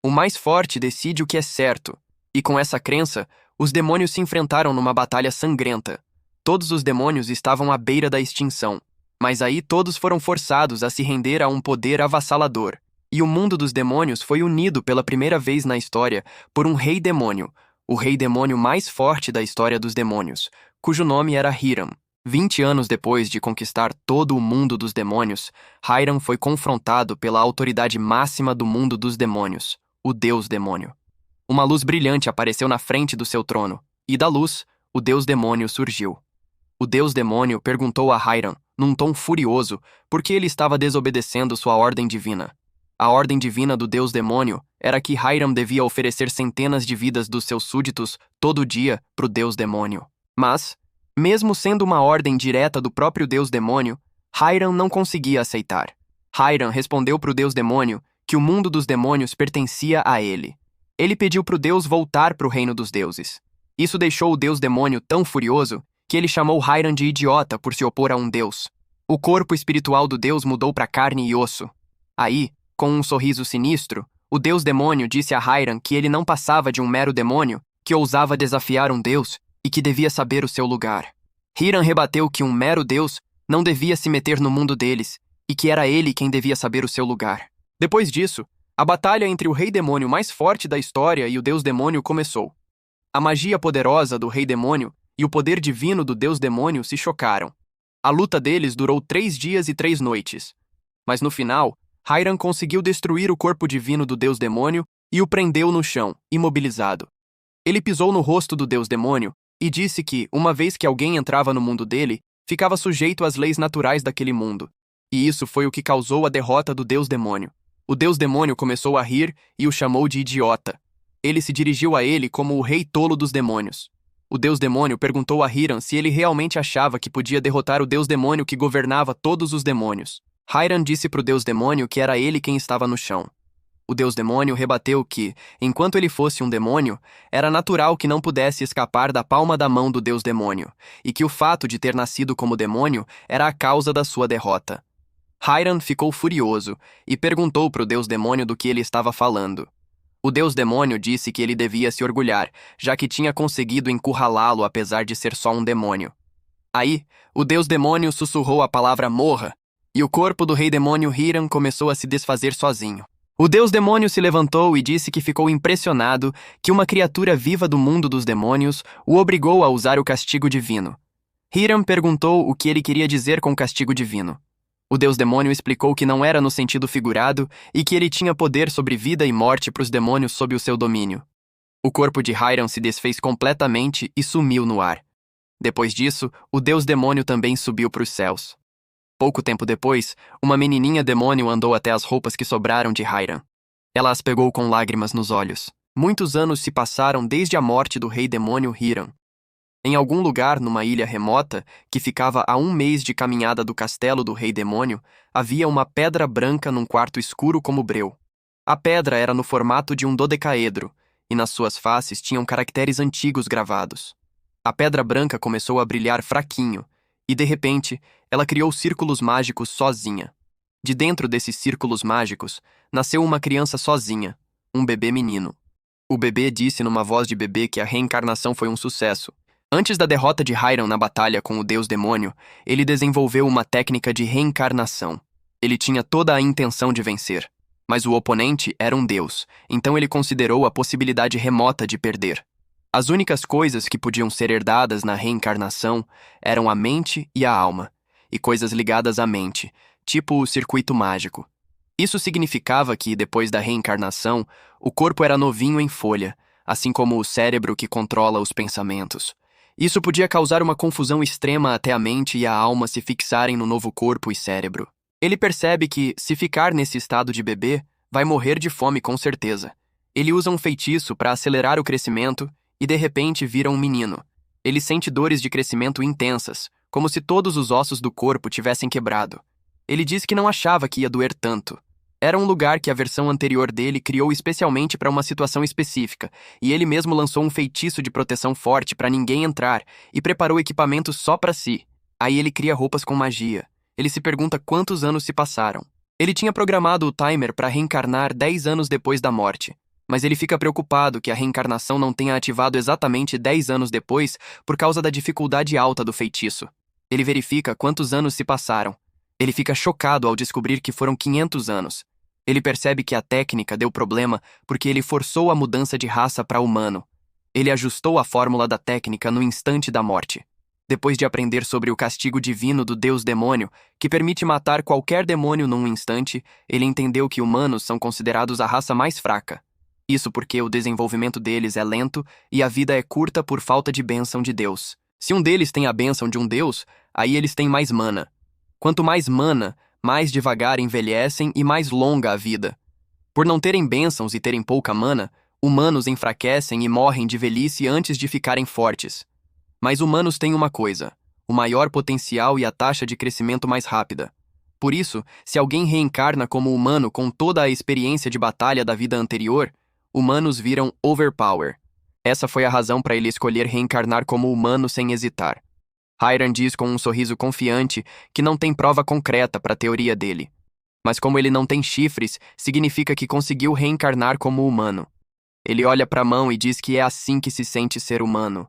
O mais forte decide o que é certo, e com essa crença, os demônios se enfrentaram numa batalha sangrenta. Todos os demônios estavam à beira da extinção, mas aí todos foram forçados a se render a um poder avassalador. E o mundo dos demônios foi unido pela primeira vez na história por um rei demônio, o rei demônio mais forte da história dos demônios, cujo nome era Hiram. 20 anos depois de conquistar todo o mundo dos demônios, Hiram foi confrontado pela autoridade máxima do mundo dos demônios, o Deus Demônio. Uma luz brilhante apareceu na frente do seu trono, e da luz, o Deus Demônio surgiu. O Deus Demônio perguntou a Hiram, num tom furioso, por que ele estava desobedecendo sua ordem divina. A ordem divina do Deus Demônio era que Hiram devia oferecer centenas de vidas dos seus súditos todo dia para o Deus Demônio. Mas, mesmo sendo uma ordem direta do próprio Deus Demônio, Hiram não conseguia aceitar. Hiram respondeu para o Deus Demônio que o mundo dos demônios pertencia a ele. Ele pediu para o Deus voltar para o reino dos deuses. Isso deixou o Deus Demônio tão furioso que ele chamou Hiram de idiota por se opor a um Deus. O corpo espiritual do Deus mudou para carne e osso. Aí, com um sorriso sinistro, o Deus Demônio disse a Hiram que ele não passava de um mero demônio que ousava desafiar um Deus e que devia saber o seu lugar. Hiram rebateu que um mero Deus não devia se meter no mundo deles e que era ele quem devia saber o seu lugar. Depois disso, a batalha entre o rei demônio mais forte da história e o Deus Demônio começou. A magia poderosa do rei demônio e o poder divino do Deus Demônio se chocaram. A luta deles durou 3 dias e 3 noites. Mas no final, Hiram conseguiu destruir o corpo divino do Deus Demônio e o prendeu no chão, imobilizado. Ele pisou no rosto do Deus Demônio e disse que, uma vez que alguém entrava no mundo dele, ficava sujeito às leis naturais daquele mundo. E isso foi o que causou a derrota do Deus Demônio. O Deus Demônio começou a rir e o chamou de idiota. Ele se dirigiu a ele como o rei tolo dos demônios. O Deus Demônio perguntou a Hiram se ele realmente achava que podia derrotar o Deus Demônio que governava todos os demônios. Hiram disse para o Deus Demônio que era ele quem estava no chão. O Deus Demônio rebateu que, enquanto ele fosse um demônio, era natural que não pudesse escapar da palma da mão do Deus Demônio, e que o fato de ter nascido como demônio era a causa da sua derrota. Hiram ficou furioso e perguntou para o Deus Demônio do que ele estava falando. O Deus Demônio disse que ele devia se orgulhar, já que tinha conseguido encurralá-lo apesar de ser só um demônio. Aí, o Deus Demônio sussurrou a palavra morra, e o corpo do rei demônio Hiram começou a se desfazer sozinho. O Deus Demônio se levantou e disse que ficou impressionado que uma criatura viva do mundo dos demônios o obrigou a usar o castigo divino. Hiram perguntou o que ele queria dizer com castigo divino. O Deus Demônio explicou que não era no sentido figurado e que ele tinha poder sobre vida e morte para os demônios sob o seu domínio. O corpo de Hiram se desfez completamente e sumiu no ar. Depois disso, o Deus Demônio também subiu para os céus. Pouco tempo depois, uma menininha demônio andou até as roupas que sobraram de Hiram. Ela as pegou com lágrimas nos olhos. Muitos anos se passaram desde a morte do rei demônio Hiram. Em algum lugar numa ilha remota, que ficava a 1 mês de caminhada do castelo do rei demônio, havia uma pedra branca num quarto escuro como breu. A pedra era no formato de um dodecaedro, e nas suas faces tinham caracteres antigos gravados. A pedra branca começou a brilhar fraquinho, e de repente, ela criou círculos mágicos sozinha. De dentro desses círculos mágicos, nasceu uma criança sozinha, um bebê menino. O bebê disse numa voz de bebê que a reencarnação foi um sucesso. Antes da derrota de Hiram na batalha com o Deus Demônio, ele desenvolveu uma técnica de reencarnação. Ele tinha toda a intenção de vencer, mas o oponente era um deus, então ele considerou a possibilidade remota de perder. As únicas coisas que podiam ser herdadas na reencarnação eram a mente e a alma, e coisas ligadas à mente, tipo o circuito mágico. Isso significava que, depois da reencarnação, o corpo era novinho em folha, assim como o cérebro que controla os pensamentos. Isso podia causar uma confusão extrema até a mente e a alma se fixarem no novo corpo e cérebro. Ele percebe que, se ficar nesse estado de bebê, vai morrer de fome com certeza. Ele usa um feitiço para acelerar o crescimento e de repente vira um menino. Ele sente dores de crescimento intensas, como se todos os ossos do corpo tivessem quebrado. Ele diz que não achava que ia doer tanto. Era um lugar que a versão anterior dele criou especialmente para uma situação específica, e ele mesmo lançou um feitiço de proteção forte para ninguém entrar e preparou equipamentos só para si. Aí ele cria roupas com magia. Ele se pergunta quantos anos se passaram. Ele tinha programado o timer para reencarnar 10 anos depois da morte. Mas ele fica preocupado que a reencarnação não tenha ativado exatamente 10 anos depois por causa da dificuldade alta do feitiço. Ele verifica quantos anos se passaram. Ele fica chocado ao descobrir que foram 500 anos. Ele percebe que a técnica deu problema porque ele forçou a mudança de raça para humano. Ele ajustou a fórmula da técnica no instante da morte. Depois de aprender sobre o castigo divino do Deus Demônio, que permite matar qualquer demônio num instante, ele entendeu que humanos são considerados a raça mais fraca. Isso porque o desenvolvimento deles é lento e a vida é curta por falta de bênção de Deus. Se um deles tem a bênção de um Deus, aí eles têm mais mana. Quanto mais mana, mais devagar envelhecem e mais longa a vida. Por não terem bênçãos e terem pouca mana, humanos enfraquecem e morrem de velhice antes de ficarem fortes. Mas humanos têm uma coisa: o maior potencial e a taxa de crescimento mais rápida. Por isso, se alguém reencarna como humano com toda a experiência de batalha da vida anterior, humanos viram overpower. Essa foi a razão para ele escolher reencarnar como humano sem hesitar. Hiram diz com um sorriso confiante que não tem prova concreta para a teoria dele. Mas como ele não tem chifres, significa que conseguiu reencarnar como humano. Ele olha para a mão e diz que é assim que se sente ser humano.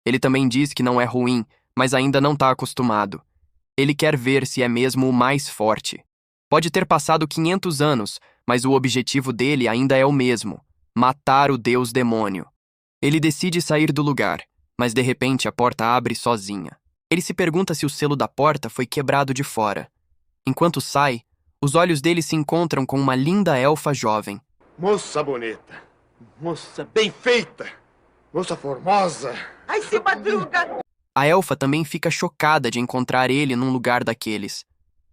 Ele também diz que não é ruim, mas ainda não está acostumado. Ele quer ver se é mesmo o mais forte. Pode ter passado 500 anos, mas o objetivo dele ainda é o mesmo: matar o Deus Demônio. Ele decide sair do lugar, mas de repente a porta abre sozinha. Ele se pergunta se o selo da porta foi quebrado de fora. Enquanto sai, os olhos dele se encontram com uma linda elfa jovem. Moça bonita, moça bem feita, moça formosa. Ai, se madruga! A elfa também fica chocada de encontrar ele num lugar daqueles.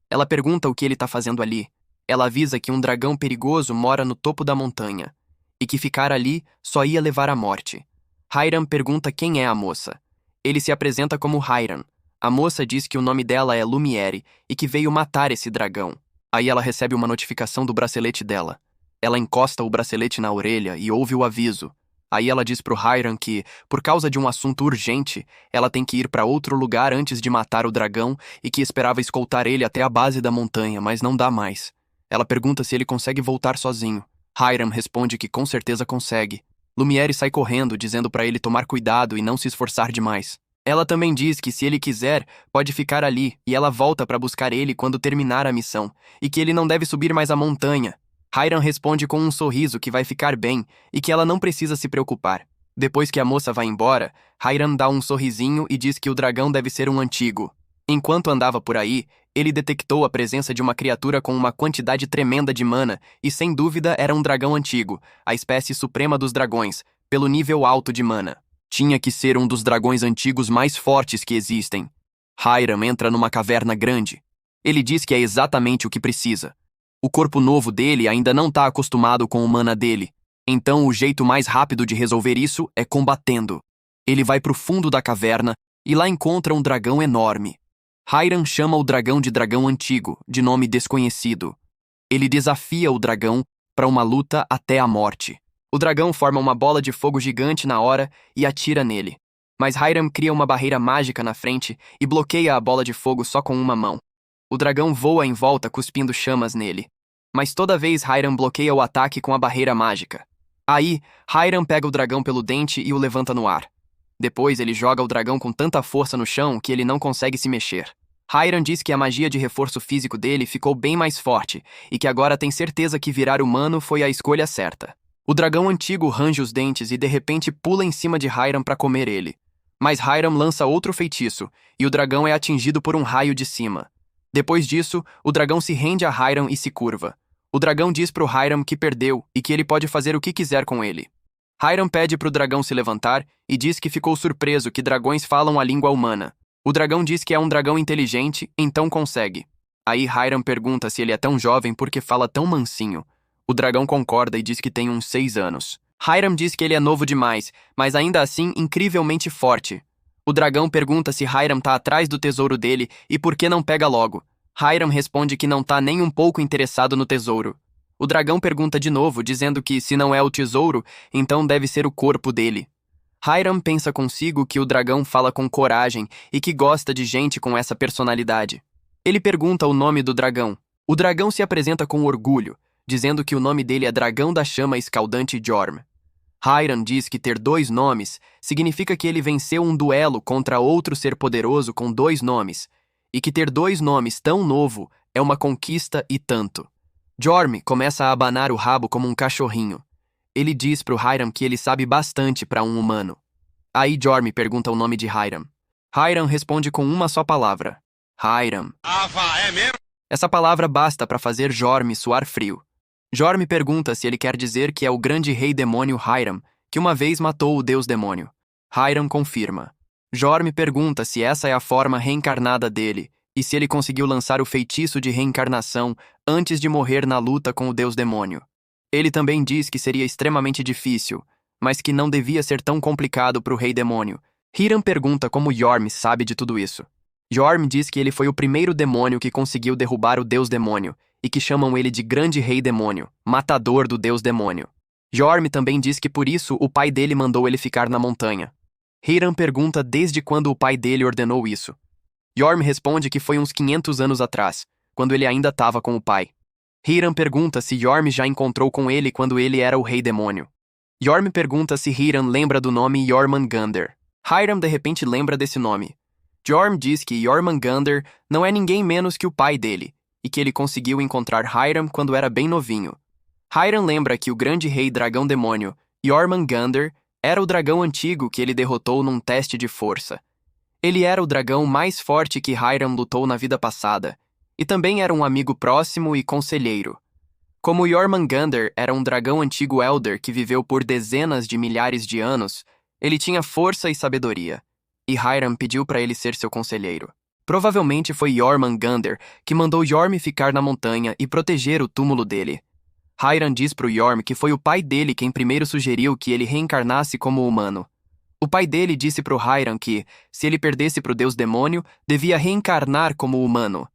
Ela pergunta o que ele está fazendo ali. Ela avisa que um dragão perigoso mora no topo da montanha e que ficar ali só ia levar à morte. Hiram pergunta quem é a moça. Ele se apresenta como Hiram. A moça diz que o nome dela é Lumiere e que veio matar esse dragão. Aí ela recebe uma notificação do bracelete dela. Ela encosta o bracelete na orelha e ouve o aviso. Aí ela diz pro Hiram que, por causa de um assunto urgente, ela tem que ir para outro lugar antes de matar o dragão e que esperava escoltar ele até a base da montanha, mas não dá mais. Ela pergunta se ele consegue voltar sozinho. Hiram responde que com certeza consegue. Lumiere sai correndo, dizendo para ele tomar cuidado e não se esforçar demais. Ela também diz que se ele quiser, pode ficar ali e ela volta para buscar ele quando terminar a missão, e que ele não deve subir mais a montanha. Hiram responde com um sorriso que vai ficar bem e que ela não precisa se preocupar. Depois que a moça vai embora, Hiram dá um sorrisinho e diz que o dragão deve ser um antigo. Enquanto andava por aí, ele detectou a presença de uma criatura com uma quantidade tremenda de mana e, sem dúvida, era um dragão antigo, a espécie suprema dos dragões, pelo nível alto de mana. Tinha que ser um dos dragões antigos mais fortes que existem. Hiram entra numa caverna grande. Ele diz que é exatamente o que precisa. O corpo novo dele ainda não está acostumado com o mana dele, então o jeito mais rápido de resolver isso é combatendo. Ele vai pro fundo da caverna e lá encontra um dragão enorme. Hiram chama o dragão de dragão antigo, de nome desconhecido. Ele desafia o dragão para uma luta até a morte. O dragão forma uma bola de fogo gigante na hora e atira nele. Mas Hiram cria uma barreira mágica na frente e bloqueia a bola de fogo só com uma mão. O dragão voa em volta cuspindo chamas nele. Mas toda vez Hiram bloqueia o ataque com a barreira mágica. Aí, Hiram pega o dragão pelo dente e o levanta no ar. Depois ele joga o dragão com tanta força no chão que ele não consegue se mexer. Hiram diz que a magia de reforço físico dele ficou bem mais forte e que agora tem certeza que virar humano foi a escolha certa. O dragão antigo range os dentes e de repente pula em cima de Hiram para comer ele. Mas Hiram lança outro feitiço e o dragão é atingido por um raio de cima. Depois disso, o dragão se rende a Hiram e se curva. O dragão diz pro Hiram que perdeu e que ele pode fazer o que quiser com ele. Hiram pede pro dragão se levantar e diz que ficou surpreso que dragões falam a língua humana. O dragão diz que é um dragão inteligente, então consegue. Aí Hiram pergunta se ele é tão jovem porque fala tão mansinho. O dragão concorda e diz que tem uns 6 anos. Hiram diz que ele é novo demais, mas ainda assim incrivelmente forte. O dragão pergunta se Hiram tá atrás do tesouro dele e por que não pega logo. Hiram responde que não tá nem um pouco interessado no tesouro. O dragão pergunta de novo, dizendo que se não é o tesouro, então deve ser o corpo dele. Hiram pensa consigo que o dragão fala com coragem e que gosta de gente com essa personalidade. Ele pergunta o nome do dragão. O dragão se apresenta com orgulho, dizendo que o nome dele é Dragão da Chama Escaldante Jorm. Hiram diz que ter 2 nomes significa que ele venceu um duelo contra outro ser poderoso com 2 nomes, e que ter 2 nomes tão novo é uma conquista e tanto. Jorm começa a abanar o rabo como um cachorrinho. Ele diz pro Hiram que ele sabe bastante para um humano. Aí Jorm pergunta o nome de Hiram. Hiram responde com uma só palavra. Hiram. É mesmo? Essa palavra basta para fazer Jorm suar frio. Jorm pergunta se ele quer dizer que é o grande rei demônio Hiram, que uma vez matou o deus demônio. Hiram confirma. Jorm pergunta se essa é a forma reencarnada dele, e se ele conseguiu lançar o feitiço de reencarnação antes de morrer na luta com o deus demônio. Ele também diz que seria extremamente difícil, mas que não devia ser tão complicado para o rei demônio. Hiram pergunta como Jorm sabe de tudo isso. Jorm diz que ele foi o primeiro demônio que conseguiu derrubar o deus demônio, e que chamam ele de Grande Rei Demônio, matador do deus demônio. Jorm também diz que por isso o pai dele mandou ele ficar na montanha. Hiram pergunta desde quando o pai dele ordenou isso. Jorm responde que foi uns 500 anos atrás, quando ele ainda estava com o pai. Hiram pergunta se Jorm já encontrou com ele quando ele era o Rei Demônio. Jorm pergunta se Hiram lembra do nome Jormungandr. Hiram de repente lembra desse nome. Jorm diz que Jormungandr não é ninguém menos que o pai dele, e que ele conseguiu encontrar Hiram quando era bem novinho. Hiram lembra que o grande rei dragão demônio, Jormungandr, era o dragão antigo que ele derrotou num teste de força. Ele era o dragão mais forte que Hiram lutou na vida passada, e também era um amigo próximo e conselheiro. Como Jormungandr era um dragão antigo Elder que viveu por dezenas de milhares de anos, ele tinha força e sabedoria, e Hiram pediu para ele ser seu conselheiro. Provavelmente foi Jormungandr que mandou Jorm ficar na montanha e proteger o túmulo dele. Hiram diz pro Jorm que foi o pai dele quem primeiro sugeriu que ele reencarnasse como humano. O pai dele disse pro Hiram que, se ele perdesse pro deus demônio, devia reencarnar como humano.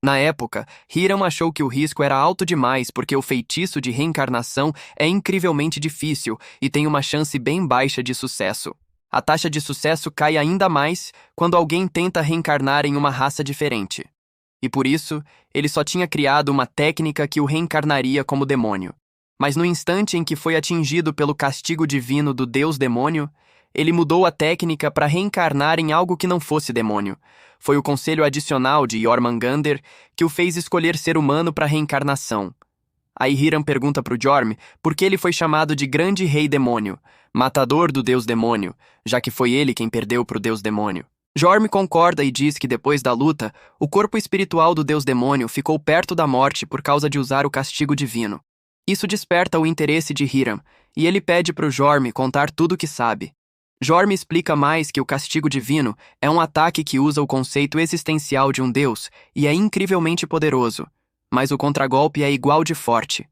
Na época, Hiram achou que o risco era alto demais porque o feitiço de reencarnação é incrivelmente difícil e tem uma chance bem baixa de sucesso. A taxa de sucesso cai ainda mais quando alguém tenta reencarnar em uma raça diferente. E por isso, ele só tinha criado uma técnica que o reencarnaria como demônio. Mas no instante em que foi atingido pelo castigo divino do deus demônio, ele mudou a técnica para reencarnar em algo que não fosse demônio. Foi o conselho adicional de Jormungandr que o fez escolher ser humano para reencarnação. Aí Hiram pergunta pro Jorm por que ele foi chamado de Grande Rei Demônio, matador do deus demônio, já que foi ele quem perdeu pro deus demônio. Jorm concorda e diz que depois da luta, o corpo espiritual do deus demônio ficou perto da morte por causa de usar o castigo divino. Isso desperta o interesse de Hiram, e ele pede pro Jorm contar tudo o que sabe. Jorm explica mais que o castigo divino é um ataque que usa o conceito existencial de um deus e é incrivelmente poderoso, mas o contragolpe é igual de forte.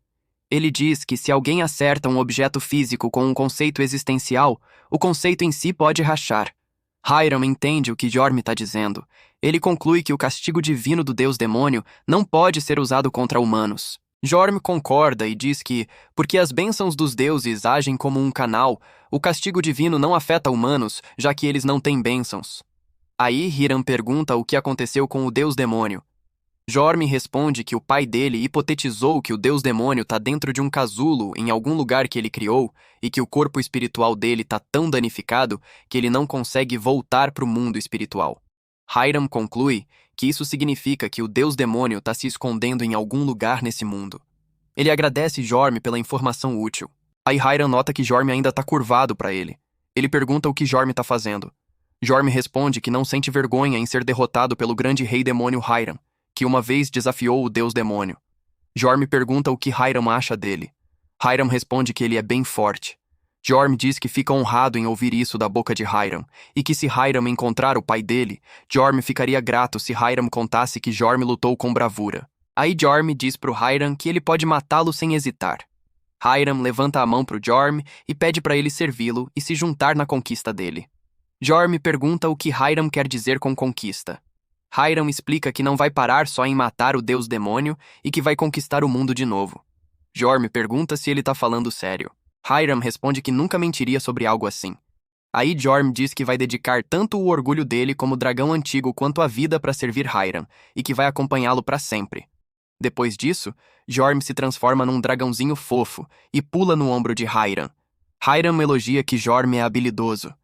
Ele diz que se alguém acerta um objeto físico com um conceito existencial, o conceito em si pode rachar. Hiram entende o que Jorm está dizendo. Ele conclui que o castigo divino do deus demônio não pode ser usado contra humanos. Jorm concorda e diz que, porque as bênçãos dos deuses agem como um canal, o castigo divino não afeta humanos, já que eles não têm bênçãos. Aí Hiram pergunta o que aconteceu com o deus demônio. Jorm responde que o pai dele hipotetizou que o deus demônio está dentro de um casulo em algum lugar que ele criou e que o corpo espiritual dele está tão danificado que ele não consegue voltar para o mundo espiritual. Hiram conclui que isso significa que o deus demônio está se escondendo em algum lugar nesse mundo. Ele agradece Jorm pela informação útil. Aí Hiram nota que Jorm ainda está curvado para ele. Ele pergunta o que Jorm está fazendo. Jorm responde que não sente vergonha em ser derrotado pelo grande rei demônio Hiram, que uma vez desafiou o deus demônio. Jorm pergunta o que Hiram acha dele. Hiram responde que ele é bem forte. Jorm diz que fica honrado em ouvir isso da boca de Hiram, e que se Hiram encontrar o pai dele, Jorm ficaria grato se Hiram contasse que Jorm lutou com bravura. Aí Jorm diz pro Hiram que ele pode matá-lo sem hesitar. Hiram levanta a mão pro Jorm e pede para ele servi-lo e se juntar na conquista dele. Jorm pergunta o que Hiram quer dizer com conquista. Hiram explica que não vai parar só em matar o deus demônio e que vai conquistar o mundo de novo. Jorm pergunta se ele tá falando sério. Hiram responde que nunca mentiria sobre algo assim. Aí Jorm diz que vai dedicar tanto o orgulho dele como o dragão antigo quanto a vida para servir Hiram e que vai acompanhá-lo para sempre. Depois disso, Jorm se transforma num dragãozinho fofo e pula no ombro de Hiram. Hiram elogia que Jorm é habilidoso.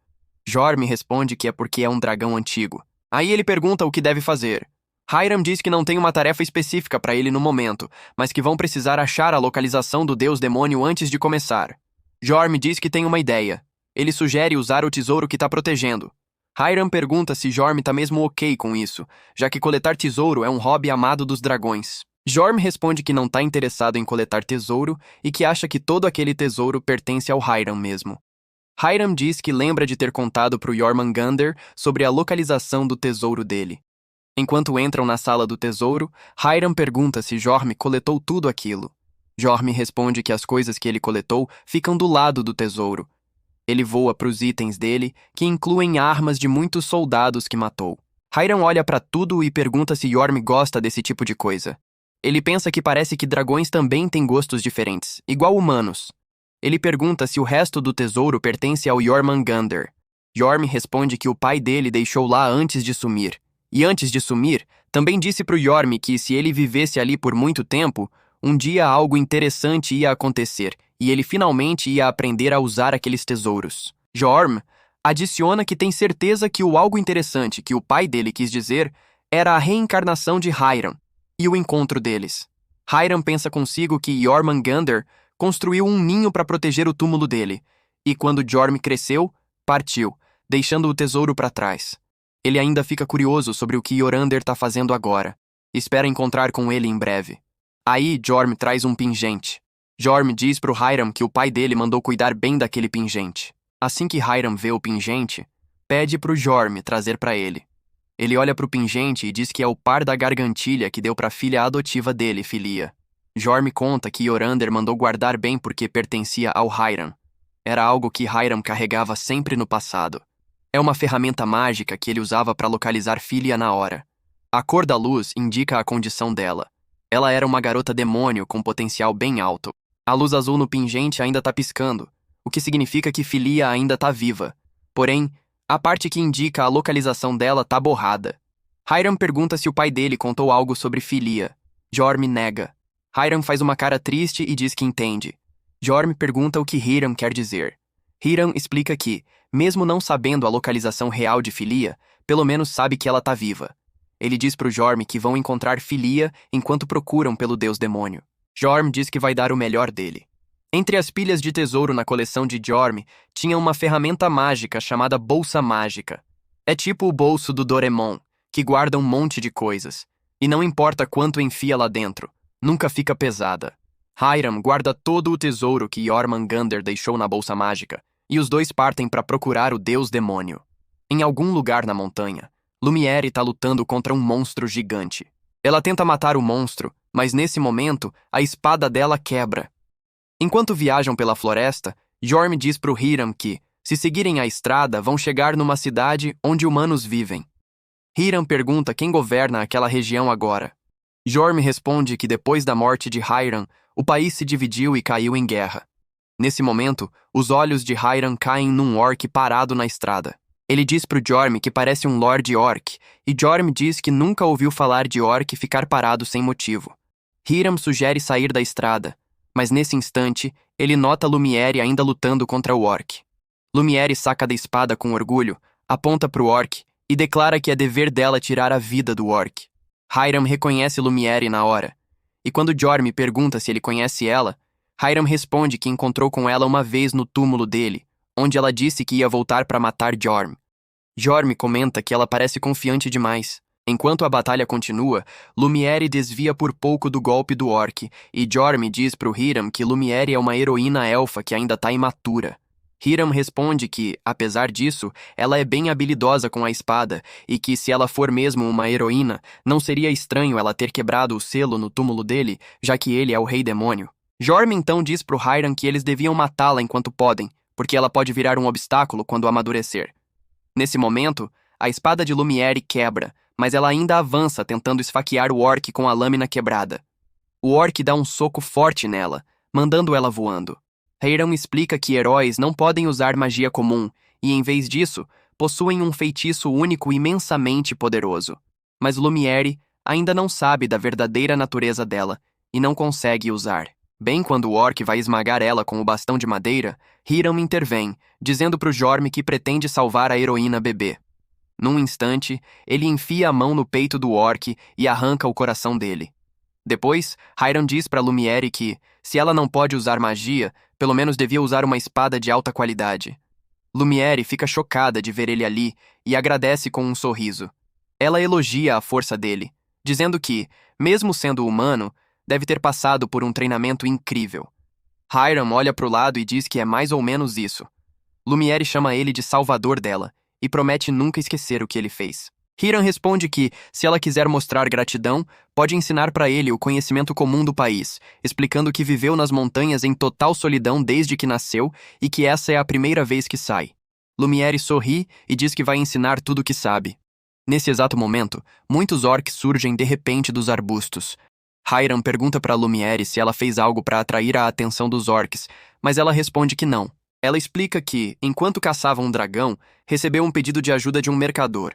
Jorm responde que é porque é um dragão antigo. Aí ele pergunta o que deve fazer. Hiram diz que não tem uma tarefa específica para ele no momento, mas que vão precisar achar a localização do deus demônio antes de começar. Jorm diz que tem uma ideia. Ele sugere usar o tesouro que está protegendo. Hiram pergunta se Jorm tá mesmo ok com isso, já que coletar tesouro é um hobby amado dos dragões. Jorm responde que não tá interessado em coletar tesouro e que acha que todo aquele tesouro pertence ao Hiram mesmo. Hiram diz que lembra de ter contado pro Jormungandr sobre a localização do tesouro dele. Enquanto entram na sala do tesouro, Hiram pergunta se Jorm coletou tudo aquilo. Jorm responde que as coisas que ele coletou ficam do lado do tesouro. Ele voa para os itens dele, que incluem armas de muitos soldados que matou. Hiram olha para tudo e pergunta se Jorm gosta desse tipo de coisa. Ele pensa que parece que dragões também têm gostos diferentes, igual humanos. Ele pergunta se o resto do tesouro pertence ao Jormungandr. Jorm responde que o pai dele deixou lá antes de sumir. E antes de sumir, também disse pro Jorm que se ele vivesse ali por muito tempo, um dia algo interessante ia acontecer, e ele finalmente ia aprender a usar aqueles tesouros. Jorm adiciona que tem certeza que o algo interessante que o pai dele quis dizer era a reencarnação de Hiram e o encontro deles. Hiram pensa consigo que Jormungandr construiu um ninho para proteger o túmulo dele, e quando Jorm cresceu, partiu, deixando o tesouro para trás. Ele ainda fica curioso sobre o que Jorandr tá fazendo agora. Espera encontrar com ele em breve. Aí, Jorm traz um pingente. Jorm diz pro Hiram que o pai dele mandou cuidar bem daquele pingente. Assim que Hiram vê o pingente, pede pro Jorm trazer para ele. Ele olha pro pingente e diz que é o par da gargantilha que deu pra filha adotiva dele, Filia. Jorm conta que Jorandr mandou guardar bem porque pertencia ao Hiram. Era algo que Hiram carregava sempre no passado. É uma ferramenta mágica que ele usava para localizar Filia na hora. A cor da luz indica a condição dela. Ela era uma garota demônio com potencial bem alto. A luz azul no pingente ainda tá piscando, o que significa que Filia ainda tá viva. Porém, a parte que indica a localização dela tá borrada. Hiram pergunta se o pai dele contou algo sobre Filia. Jorm nega. Hiram faz uma cara triste e diz que entende. Jorm pergunta o que Hiram quer dizer. Hiram explica que, mesmo não sabendo a localização real de Filia, pelo menos sabe que ela tá viva. Ele diz pro Jorm que vão encontrar Filia enquanto procuram pelo deus demônio. Jorm diz que vai dar o melhor dele. Entre as pilhas de tesouro na coleção de Jorm, tinha uma ferramenta mágica chamada Bolsa Mágica. É tipo o bolso do Doraemon, que guarda um monte de coisas. E não importa quanto enfia lá dentro, nunca fica pesada. Hiram guarda todo o tesouro que Jormungandr deixou na Bolsa Mágica, e os dois partem para procurar o deus demônio. Em algum lugar na montanha, Lumiere tá lutando contra um monstro gigante. Ela tenta matar o monstro, mas nesse momento, a espada dela quebra. Enquanto viajam pela floresta, Jorm diz pro Hiram que, se seguirem a estrada, vão chegar numa cidade onde humanos vivem. Hiram pergunta quem governa aquela região agora. Jorm responde que depois da morte de Hiram, o país se dividiu e caiu em guerra. Nesse momento, os olhos de Hiram caem num orc parado na estrada. Ele diz pro Jorm que parece um Lord Orc, e Jorm diz que nunca ouviu falar de orc ficar parado sem motivo. Hiram sugere sair da estrada, mas nesse instante, ele nota Lumiere ainda lutando contra o orc. Lumiere saca da espada com orgulho, aponta pro orc e declara que é dever dela tirar a vida do orc. Hiram reconhece Lumiere na hora, e quando Jorm pergunta se ele conhece ela, Hiram responde que encontrou com ela uma vez no túmulo dele, onde ela disse que ia voltar para matar Jorm. Jorm comenta que ela parece confiante demais. Enquanto a batalha continua, Lumiere desvia por pouco do golpe do orc, e Jorm diz pro Hiram que Lumiere é uma heroína elfa que ainda tá imatura. Hiram responde que, apesar disso, ela é bem habilidosa com a espada, e que se ela for mesmo uma heroína, não seria estranho ela ter quebrado o selo no túmulo dele, já que ele é o rei demônio. Jorm então diz pro Hiram que eles deviam matá-la enquanto podem, porque ela pode virar um obstáculo quando amadurecer. Nesse momento, a espada de Lumiere quebra, mas ela ainda avança tentando esfaquear o orc com a lâmina quebrada. O orc dá um soco forte nela, mandando ela voando. Hiram explica que heróis não podem usar magia comum e, em vez disso, possuem um feitiço único imensamente poderoso. Mas Lumiere ainda não sabe da verdadeira natureza dela e não consegue usar. Bem quando o orc vai esmagar ela com o bastão de madeira, Hiram intervém, dizendo pro Jorm que pretende salvar a heroína bebê. Num instante, ele enfia a mão no peito do orc e arranca o coração dele. Depois, Hiram diz pra Lumiere que, se ela não pode usar magia, pelo menos devia usar uma espada de alta qualidade. Lumiere fica chocada de ver ele ali e agradece com um sorriso. Ela elogia a força dele, dizendo que, mesmo sendo humano, deve ter passado por um treinamento incrível. Hiram olha pro lado e diz que é mais ou menos isso. Lumiere chama ele de salvador dela e promete nunca esquecer o que ele fez. Hiram responde que, se ela quiser mostrar gratidão, pode ensinar para ele o conhecimento comum do país, explicando que viveu nas montanhas em total solidão desde que nasceu e que essa é a primeira vez que sai. Lumiere sorri e diz que vai ensinar tudo o que sabe. Nesse exato momento, muitos orcs surgem de repente dos arbustos. Hiram pergunta para Lumiere se ela fez algo para atrair a atenção dos orcs, mas ela responde que não. Ela explica que, enquanto caçava um dragão, recebeu um pedido de ajuda de um mercador.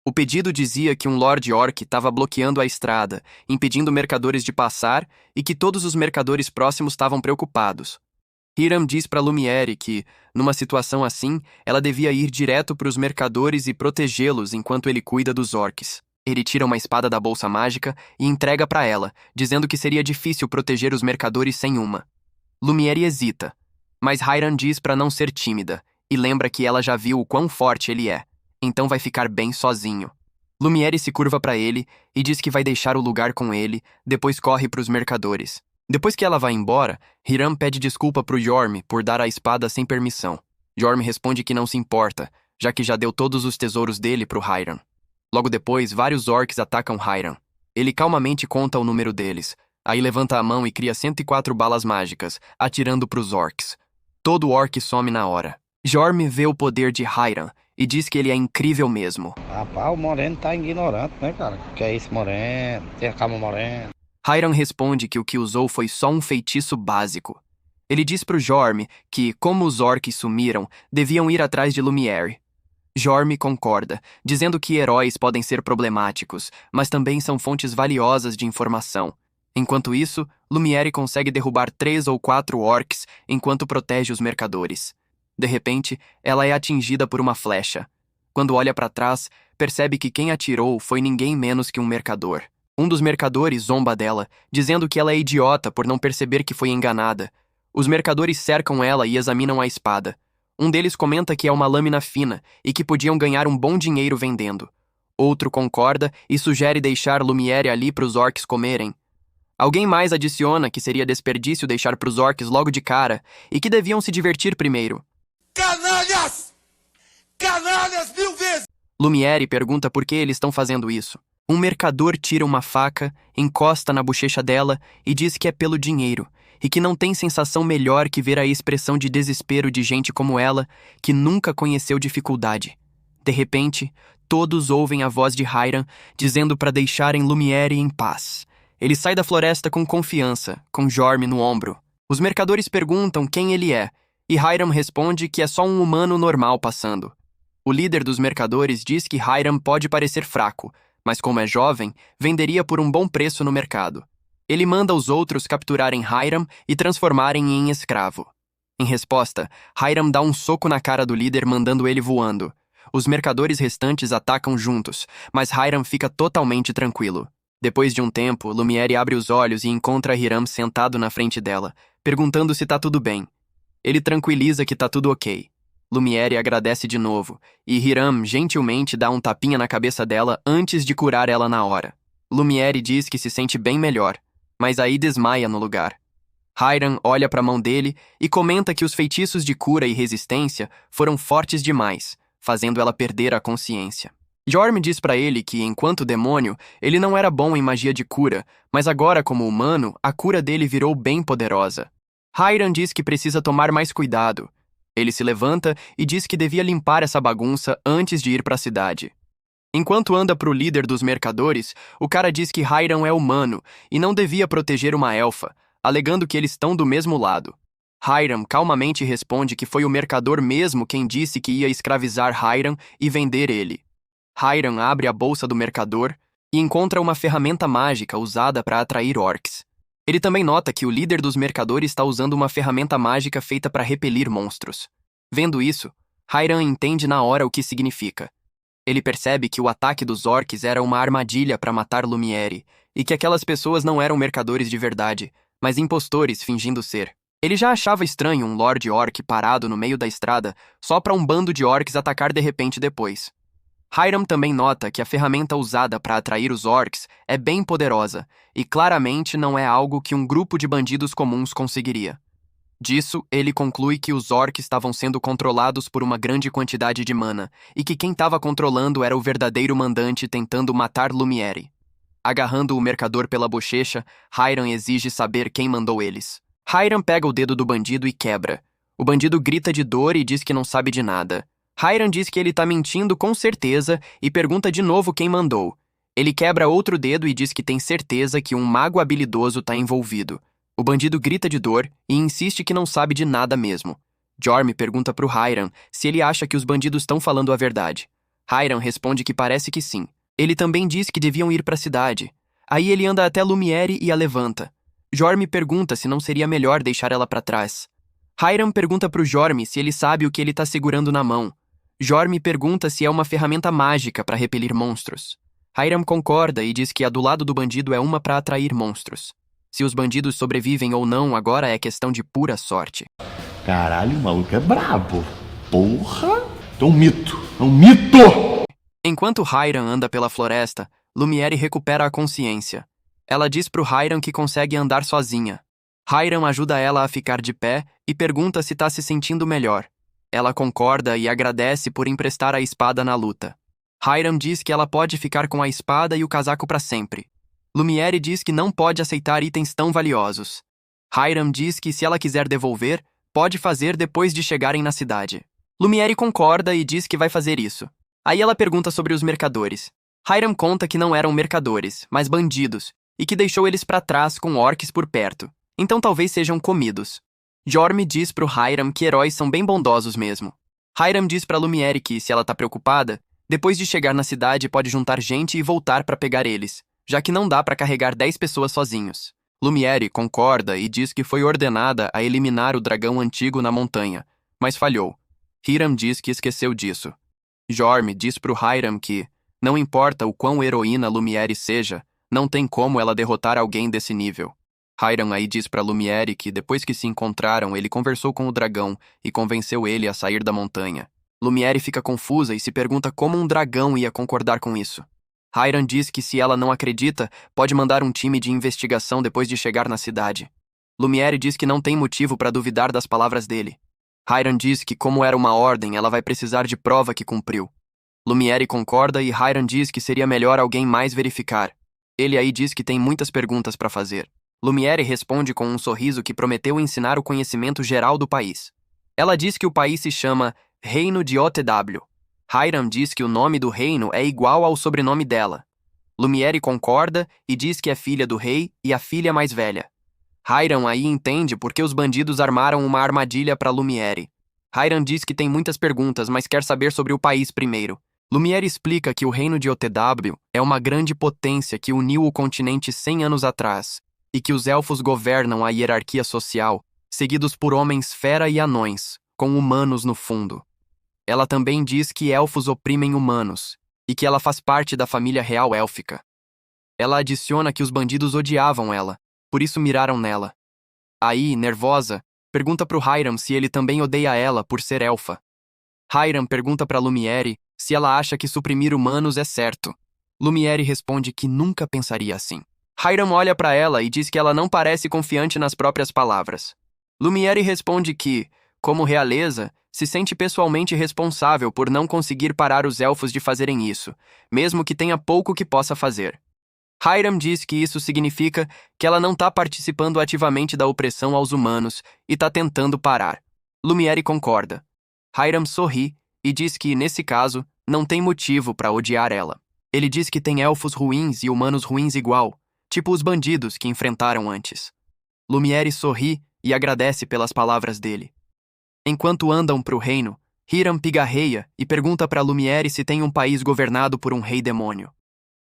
O pedido dizia que um Lord Orc estava bloqueando a estrada, impedindo mercadores de passar e que todos os mercadores próximos estavam preocupados. Hiram diz para Lumiere que, numa situação assim, ela devia ir direto para os mercadores e protegê-los enquanto ele cuida dos orcs. Ele tira uma espada da bolsa mágica e entrega para ela, dizendo que seria difícil proteger os mercadores sem uma. Lumiere hesita, mas Hiram diz para não ser tímida e lembra que ela já viu o quão forte ele é. Então vai ficar bem sozinho. Lumiere se curva para ele e diz que vai deixar o lugar com ele, depois corre para os mercadores. Depois que ela vai embora, Hiram pede desculpa pro Jorm por dar a espada sem permissão. Jorm responde que não se importa, já que já deu todos os tesouros dele pro Hiram. Logo depois, vários orcs atacam Hiram. Ele calmamente conta o número deles, aí levanta a mão e cria 104 balas mágicas, atirando pros orcs. Todo orc some na hora. Jorm vê o poder de Hiram e diz que ele é incrível mesmo. Rapaz, o Moreno tá ignorante, né, cara? Que é isso, Moreno? Tem a cama Moreno. Hiram responde que o que usou foi só um feitiço básico. Ele diz pro Jorm que, como os orcs sumiram, deviam ir atrás de Lumiere. Jorm concorda, dizendo que heróis podem ser problemáticos, mas também são fontes valiosas de informação. Enquanto isso, Lumiere consegue derrubar 3 ou 4 orcs enquanto protege os mercadores. De repente, ela é atingida por uma flecha. Quando olha para trás, percebe que quem atirou foi ninguém menos que um mercador. Um dos mercadores zomba dela, dizendo que ela é idiota por não perceber que foi enganada. Os mercadores cercam ela e examinam a espada. Um deles comenta que é uma lâmina fina e que podiam ganhar um bom dinheiro vendendo. Outro concorda e sugere deixar Lumiere ali para os orcs comerem. Alguém mais adiciona que seria desperdício deixar para os orcs logo de cara e que deviam se divertir primeiro. Canalhas! Canalhas 1000 vezes! Lumiere pergunta por que eles estão fazendo isso. Um mercador tira uma faca, encosta na bochecha dela e diz que é pelo dinheiro, e que não tem sensação melhor que ver a expressão de desespero de gente como ela, que nunca conheceu dificuldade. De repente, todos ouvem a voz de Hiram dizendo para deixarem Lumiere em paz. Ele sai da floresta com confiança, com Jorm no ombro. Os mercadores perguntam quem ele é, e Hiram responde que é só um humano normal passando. O líder dos mercadores diz que Hiram pode parecer fraco, mas como é jovem, venderia por um bom preço no mercado. Ele manda os outros capturarem Hiram e transformarem em escravo. Em resposta, Hiram dá um soco na cara do líder, mandando ele voando. Os mercadores restantes atacam juntos, mas Hiram fica totalmente tranquilo. Depois de um tempo, Lumiere abre os olhos e encontra Hiram sentado na frente dela, perguntando se tá tudo bem. Ele tranquiliza que tá tudo ok. Lumiere agradece de novo, e Hiram gentilmente dá um tapinha na cabeça dela antes de curar ela na hora. Lumiere diz que se sente bem melhor, mas aí desmaia no lugar. Hiram olha para a mão dele e comenta que os feitiços de cura e resistência foram fortes demais, fazendo ela perder a consciência. Jorm diz para ele que, enquanto demônio, ele não era bom em magia de cura, mas agora, como humano, a cura dele virou bem poderosa. Hiram diz que precisa tomar mais cuidado. Ele se levanta e diz que devia limpar essa bagunça antes de ir para a cidade. Enquanto anda pro líder dos mercadores, o cara diz que Hiram é humano e não devia proteger uma elfa, alegando que eles estão do mesmo lado. Hiram calmamente responde que foi o mercador mesmo quem disse que ia escravizar Hiram e vender ele. Hiram abre a bolsa do mercador, e encontra uma ferramenta mágica usada para atrair orcs. Ele também nota que o líder dos mercadores está usando uma ferramenta mágica feita para repelir monstros. Vendo isso, Hiram entende na hora o que significa. Ele percebe que o ataque dos orcs era uma armadilha para matar Lumiere, e que aquelas pessoas não eram mercadores de verdade, mas impostores fingindo ser. Ele já achava estranho um Lord Orc parado no meio da estrada só para um bando de orcs atacar de repente depois. Hiram também nota que a ferramenta usada para atrair os orcs é bem poderosa e claramente não é algo que um grupo de bandidos comuns conseguiria. Disso, ele conclui que os orcs estavam sendo controlados por uma grande quantidade de mana e que quem estava controlando era o verdadeiro mandante tentando matar Lumiere. Agarrando o mercador pela bochecha, Hiram exige saber quem mandou eles. Hiram pega o dedo do bandido e quebra. O bandido grita de dor e diz que não sabe de nada. Hiram diz que ele tá mentindo com certeza e pergunta de novo quem mandou. Ele quebra outro dedo e diz que tem certeza que um mago habilidoso tá envolvido. O bandido grita de dor e insiste que não sabe de nada mesmo. Jorm pergunta pro Hiram se ele acha que os bandidos estão falando a verdade. Hiram responde que parece que sim. Ele também diz que deviam ir pra cidade. Aí ele anda até Lumiere e a levanta. Jorm pergunta se não seria melhor deixar ela pra trás. Hiram pergunta pro Jorm se ele sabe o que ele tá segurando na mão. Jorm pergunta se é uma ferramenta mágica para repelir monstros. Hiram concorda e diz que a do lado do bandido é uma para atrair monstros. Se os bandidos sobrevivem ou não agora é questão de pura sorte. Caralho, o maluco é brabo. Porra! É um mito! É um mito! Enquanto Hiram anda pela floresta, Lumiere recupera a consciência. Ela diz pro Hiram que consegue andar sozinha. Hiram ajuda ela a ficar de pé e pergunta se tá se sentindo melhor. Ela concorda e agradece por emprestar a espada na luta. Hiram diz que ela pode ficar com a espada e o casaco para sempre. Lumiere diz que não pode aceitar itens tão valiosos. Hiram diz que se ela quiser devolver, pode fazer depois de chegarem na cidade. Lumiere concorda e diz que vai fazer isso. Aí ela pergunta sobre os mercadores. Hiram conta que não eram mercadores, mas bandidos, e que deixou eles para trás com orcs por perto. Então talvez sejam comidos. Jorm diz pro Hiram que heróis são bem bondosos mesmo. Hiram diz pra Lumiere que, se ela tá preocupada, depois de chegar na cidade pode juntar gente e voltar pra pegar eles, já que não dá pra carregar 10 pessoas sozinhos. Lumiere concorda e diz que foi ordenada a eliminar o dragão antigo na montanha, mas falhou. Hiram diz que esqueceu disso. Jorm diz pro Hiram que, não importa o quão heroína Lumiere seja, não tem como ela derrotar alguém desse nível. Hiram aí diz pra Lumiere que depois que se encontraram, ele conversou com o dragão e convenceu ele a sair da montanha. Lumiere fica confusa e se pergunta como um dragão ia concordar com isso. Hiram diz que se ela não acredita, pode mandar um time de investigação depois de chegar na cidade. Lumiere diz que não tem motivo para duvidar das palavras dele. Hiram diz que como era uma ordem, ela vai precisar de prova que cumpriu. Lumiere concorda e Hiram diz que seria melhor alguém mais verificar. Ele aí diz que tem muitas perguntas para fazer. Lumiere responde com um sorriso que prometeu ensinar o conhecimento geral do país. Ela diz que o país se chama Reino de OTW. Hiram diz que o nome do reino é igual ao sobrenome dela. Lumiere concorda e diz que é filha do rei e a filha mais velha. Hiram aí entende por que os bandidos armaram uma armadilha para Lumiere. Hiram diz que tem muitas perguntas, mas quer saber sobre o país primeiro. Lumiere explica que o reino de OTW é uma grande potência que uniu o continente 100 anos atrás, e que os elfos governam a hierarquia social, seguidos por homens fera e anões, com humanos no fundo. Ela também diz que elfos oprimem humanos, e que ela faz parte da família real élfica. Ela adiciona que os bandidos odiavam ela, por isso miraram nela. Aí, nervosa, pergunta pro Hiram se ele também odeia ela por ser elfa. Hiram pergunta pra Lumiere se ela acha que suprimir humanos é certo. Lumiere responde que nunca pensaria assim. Hiram olha pra ela e diz que ela não parece confiante nas próprias palavras. Lumiere responde que, como realeza, se sente pessoalmente responsável por não conseguir parar os elfos de fazerem isso, mesmo que tenha pouco que possa fazer. Hiram diz que isso significa que ela não está participando ativamente da opressão aos humanos e está tentando parar. Lumiere concorda. Hiram sorri e diz que, nesse caso, não tem motivo para odiar ela. Ele diz que tem elfos ruins e humanos ruins igual, tipo os bandidos que enfrentaram antes. Lumiere sorri e agradece pelas palavras dele. Enquanto andam pro reino, Hiram pigarreia e pergunta para Lumiere se tem um país governado por um rei demônio.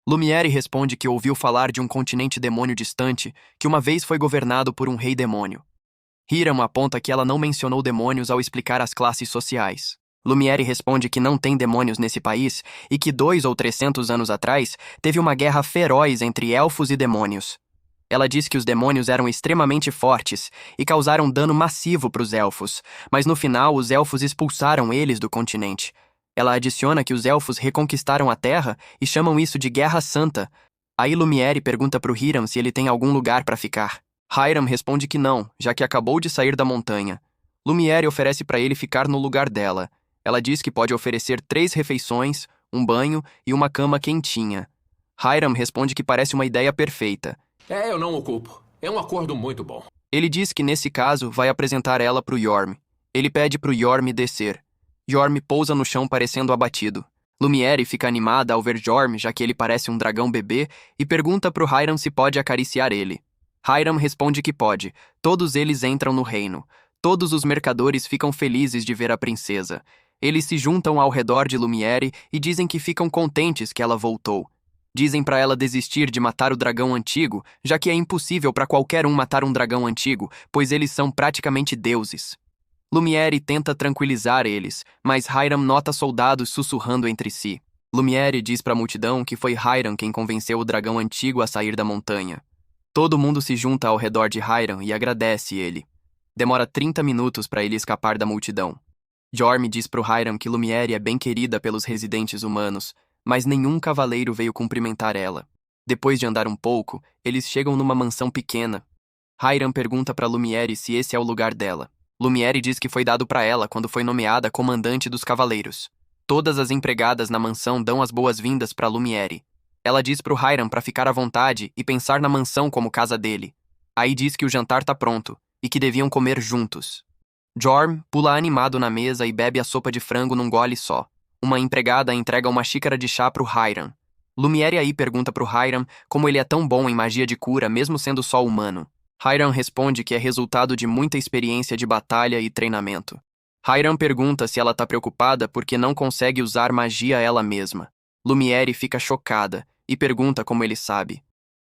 Lumiere responde que ouviu falar de um continente demônio distante que uma vez foi governado por um rei demônio. Hiram aponta que ela não mencionou demônios ao explicar as classes sociais. Lumiere responde que não tem demônios nesse país e que 200 ou 300 anos atrás teve uma guerra feroz entre elfos e demônios. Ela diz que os demônios eram extremamente fortes e causaram dano massivo para os elfos, mas no final os elfos expulsaram eles do continente. Ela adiciona que os elfos reconquistaram a Terra e chamam isso de Guerra Santa. Aí Lumiere pergunta para o Hiram se ele tem algum lugar para ficar. Hiram responde que não, já que acabou de sair da montanha. Lumiere oferece para ele ficar no lugar dela. Ela diz que pode oferecer 3 refeições, um banho e uma cama quentinha. Hiram responde que parece uma ideia perfeita. Eu não o culpo. É um acordo muito bom. Ele diz que nesse caso vai apresentar ela para o Yorm. Ele pede para o Yorm descer. Yorm pousa no chão parecendo abatido. Lumiere fica animada ao ver Yorm, já que ele parece um dragão bebê, e pergunta para o Hiram se pode acariciar ele. Hiram responde que pode. Todos eles entram no reino. Todos os mercadores ficam felizes de ver a princesa. Eles se juntam ao redor de Lumiere e dizem que ficam contentes que ela voltou. Dizem para ela desistir de matar o dragão antigo, já que é impossível para qualquer um matar um dragão antigo, pois eles são praticamente deuses. Lumiere tenta tranquilizar eles, mas Hiram nota soldados sussurrando entre si. Lumiere diz para a multidão que foi Hiram quem convenceu o dragão antigo a sair da montanha. Todo mundo se junta ao redor de Hiram e agradece ele. Demora 30 minutos para ele escapar da multidão. Yorm diz pro Hiram que Lumiere é bem querida pelos residentes humanos, mas nenhum cavaleiro veio cumprimentar ela. Depois de andar um pouco, eles chegam numa mansão pequena. Hiram pergunta para Lumiere se esse é o lugar dela. Lumiere diz que foi dado para ela quando foi nomeada comandante dos cavaleiros. Todas as empregadas na mansão dão as boas-vindas para Lumiere. Ela diz pro Hiram para ficar à vontade e pensar na mansão como casa dele. Aí diz que o jantar tá pronto e que deviam comer juntos. Jorm pula animado na mesa e bebe a sopa de frango num gole só. Uma empregada entrega uma xícara de chá pro Hiram. Lumiere aí pergunta pro Hiram como ele é tão bom em magia de cura mesmo sendo só humano. Hiram responde que é resultado de muita experiência de batalha e treinamento. Hiram pergunta se ela tá preocupada porque não consegue usar magia ela mesma. Lumiere fica chocada e pergunta como ele sabe.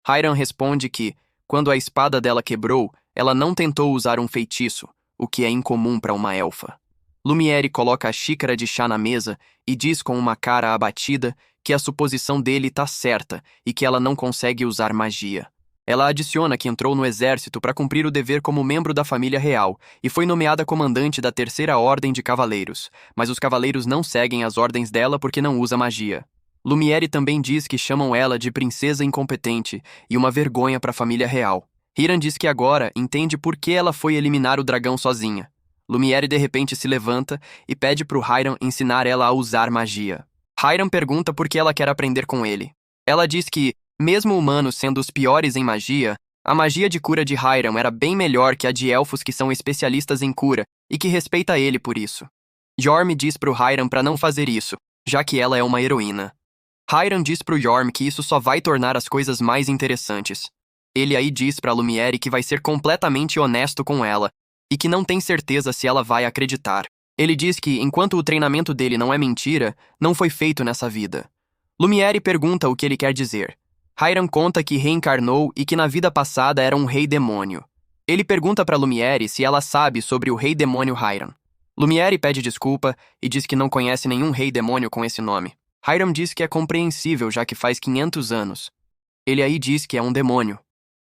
Hiram responde que, quando a espada dela quebrou, ela não tentou usar um feitiço, o que é incomum para uma elfa. Lumiere coloca a xícara de chá na mesa e diz com uma cara abatida que a suposição dele tá certa e que ela não consegue usar magia. Ela adiciona que entrou no exército para cumprir o dever como membro da família real e foi nomeada comandante da Terceira Ordem de Cavaleiros, mas os cavaleiros não seguem as ordens dela porque não usa magia. Lumiere também diz que chamam ela de princesa incompetente e uma vergonha para a família real. Hiram diz que agora entende por que ela foi eliminar o dragão sozinha. Lumiere de repente se levanta e pede pro Hiram ensinar ela a usar magia. Hiram pergunta por que ela quer aprender com ele. Ela diz que, mesmo humanos sendo os piores em magia, a magia de cura de Hiram era bem melhor que a de elfos que são especialistas em cura e que respeita ele por isso. Yorm diz pro Hiram para não fazer isso, já que ela é uma heroína. Hiram diz pro Yorm que isso só vai tornar as coisas mais interessantes. Ele aí diz pra Lumiere que vai ser completamente honesto com ela e que não tem certeza se ela vai acreditar. Ele diz que, enquanto o treinamento dele não é mentira, não foi feito nessa vida. Lumiere pergunta o que ele quer dizer. Hiram conta que reencarnou e que na vida passada era um rei demônio. Ele pergunta pra Lumiere se ela sabe sobre o rei demônio Hiram. Lumiere pede desculpa e diz que não conhece nenhum rei demônio com esse nome. Hiram diz que é compreensível já que faz 500 anos. Ele aí diz que é um demônio.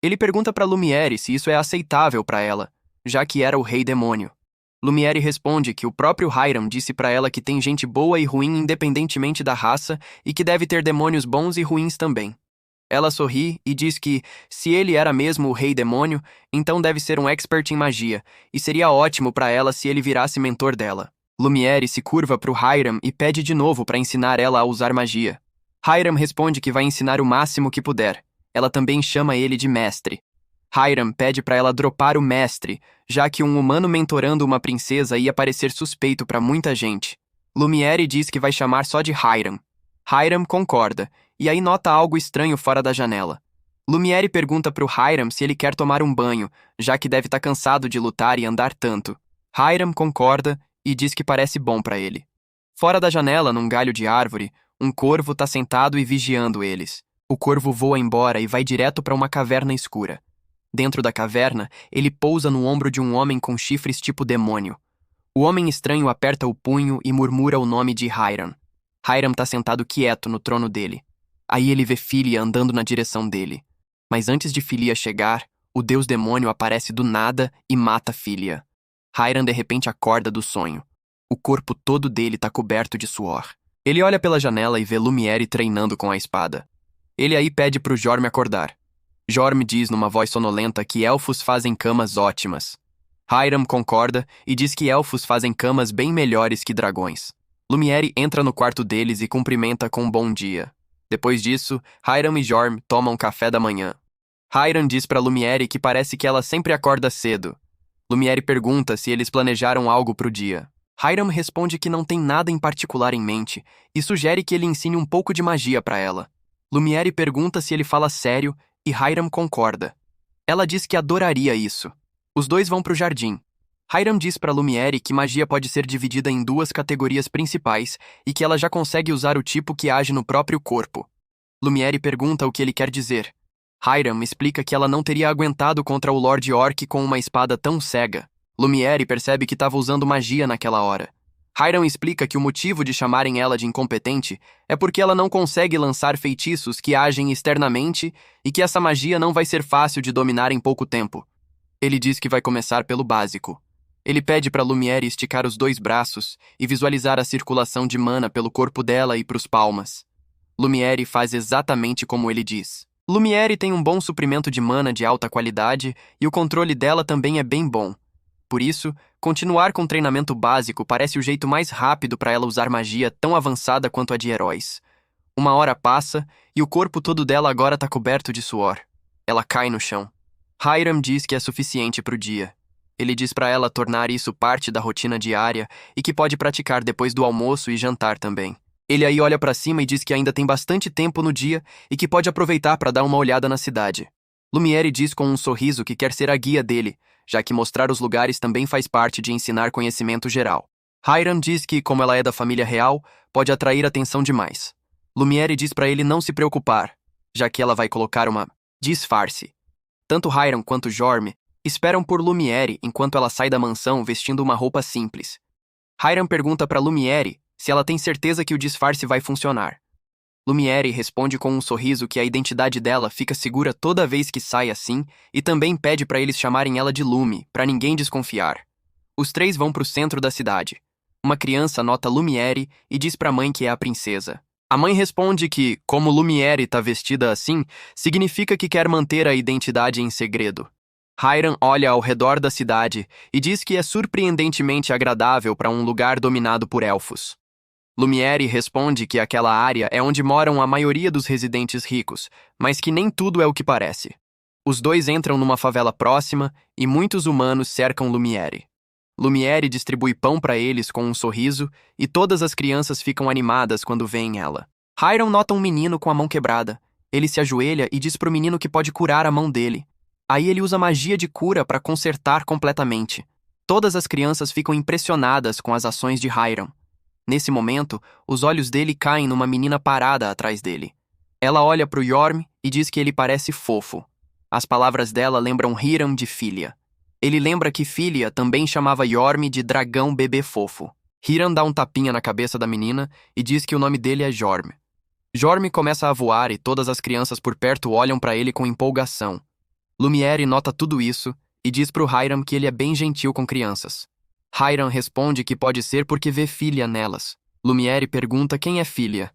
Ele pergunta pra Lumiere se isso é aceitável pra ela, já que era o rei demônio. Lumiere responde que o próprio Hiram disse pra ela que tem gente boa e ruim independentemente da raça e que deve ter demônios bons e ruins também. Ela sorri e diz que, se ele era mesmo o rei demônio, então deve ser um expert em magia, e seria ótimo pra ela se ele virasse mentor dela. Lumiere se curva pro Hiram e pede de novo pra ensinar ela a usar magia. Hiram responde que vai ensinar o máximo que puder. Ela também chama ele de mestre. Hiram pede pra ela dropar o mestre, já que um humano mentorando uma princesa ia parecer suspeito pra muita gente. Lumiere diz que vai chamar só de Hiram. Hiram concorda, e aí nota algo estranho fora da janela. Lumiere pergunta pro Hiram se ele quer tomar um banho, já que deve estar cansado de lutar e andar tanto. Hiram concorda e diz que parece bom pra ele. Fora da janela, num galho de árvore, um corvo tá sentado e vigiando eles. O corvo voa embora e vai direto para uma caverna escura. Dentro da caverna, ele pousa no ombro de um homem com chifres tipo demônio. O homem estranho aperta o punho e murmura o nome de Hiram. Hiram está sentado quieto no trono dele. Aí ele vê Filia andando na direção dele. Mas antes de Filia chegar, o deus demônio aparece do nada e mata Filia. Hiram de repente acorda do sonho. O corpo todo dele está coberto de suor. Ele olha pela janela e vê Lumiere treinando com a espada. Ele aí pede pro Jorm acordar. Jorm diz numa voz sonolenta que elfos fazem camas ótimas. Hiram concorda e diz que elfos fazem camas bem melhores que dragões. Lumiere entra no quarto deles e cumprimenta com um bom dia. Depois disso, Hiram e Jorm tomam café da manhã. Hiram diz para Lumiere que parece que ela sempre acorda cedo. Lumiere pergunta se eles planejaram algo pro dia. Hiram responde que não tem nada em particular em mente e sugere que ele ensine um pouco de magia para ela. Lumiere pergunta se ele fala sério e Hiram concorda. Ela diz que adoraria isso. Os dois vão pro jardim. Hiram diz para Lumiere que magia pode ser dividida em duas categorias principais e que ela já consegue usar o tipo que age no próprio corpo. Lumiere pergunta o que ele quer dizer. Hiram explica que ela não teria aguentado contra o Lord Orc com uma espada tão cega. Lumiere percebe que estava usando magia naquela hora. Hiram explica que o motivo de chamarem ela de incompetente é porque ela não consegue lançar feitiços que agem externamente e que essa magia não vai ser fácil de dominar em pouco tempo. Ele diz que vai começar pelo básico. Ele pede para Lumiere esticar os dois braços e visualizar a circulação de mana pelo corpo dela e pros palmas. Lumiere faz exatamente como ele diz. Lumiere tem um bom suprimento de mana de alta qualidade e o controle dela também é bem bom. Por isso, continuar com treinamento básico parece o jeito mais rápido para ela usar magia tão avançada quanto a de heróis. Uma hora passa e o corpo todo dela agora está coberto de suor. Ela cai no chão. Hiram diz que é suficiente pro dia. Ele diz para ela tornar isso parte da rotina diária e que pode praticar depois do almoço e jantar também. Ele aí olha para cima e diz que ainda tem bastante tempo no dia e que pode aproveitar para dar uma olhada na cidade. Lumiere diz com um sorriso que quer ser a guia dele, já que mostrar os lugares também faz parte de ensinar conhecimento geral. Hiram diz que, como ela é da família real, pode atrair atenção demais. Lumiere diz para ele não se preocupar, já que ela vai colocar uma disfarce. Tanto Hiram quanto Jorm esperam por Lumiere enquanto ela sai da mansão vestindo uma roupa simples. Hiram pergunta para Lumiere se ela tem certeza que o disfarce vai funcionar. Lumiere responde com um sorriso que a identidade dela fica segura toda vez que sai assim e também pede para eles chamarem ela de Lumi, para ninguém desconfiar. Os três vão pro centro da cidade. Uma criança nota Lumiere e diz para a mãe que é a princesa. A mãe responde que, como Lumiere tá vestida assim, significa que quer manter a identidade em segredo. Hiram olha ao redor da cidade e diz que é surpreendentemente agradável para um lugar dominado por elfos. Lumiere responde que aquela área é onde moram a maioria dos residentes ricos, mas que nem tudo é o que parece. Os dois entram numa favela próxima e muitos humanos cercam Lumiere. Lumiere distribui pão para eles com um sorriso e todas as crianças ficam animadas quando veem ela. Hiram nota um menino com a mão quebrada. Ele se ajoelha e diz pro menino que pode curar a mão dele. Aí ele usa magia de cura para consertar completamente. Todas as crianças ficam impressionadas com as ações de Hiram. Nesse momento, os olhos dele caem numa menina parada atrás dele. Ela olha pro Jorm e diz que ele parece fofo. As palavras dela lembram Hiram de Filia. Ele lembra que Filia também chamava Jorm de dragão bebê fofo. Hiram dá um tapinha na cabeça da menina e diz que o nome dele é Jorm. Jorm começa a voar e todas as crianças por perto olham para ele com empolgação. Lumiere nota tudo isso e diz pro Hiram que ele é bem gentil com crianças. Hiram responde que pode ser porque vê Filia nelas. Lumiere pergunta quem é Filia.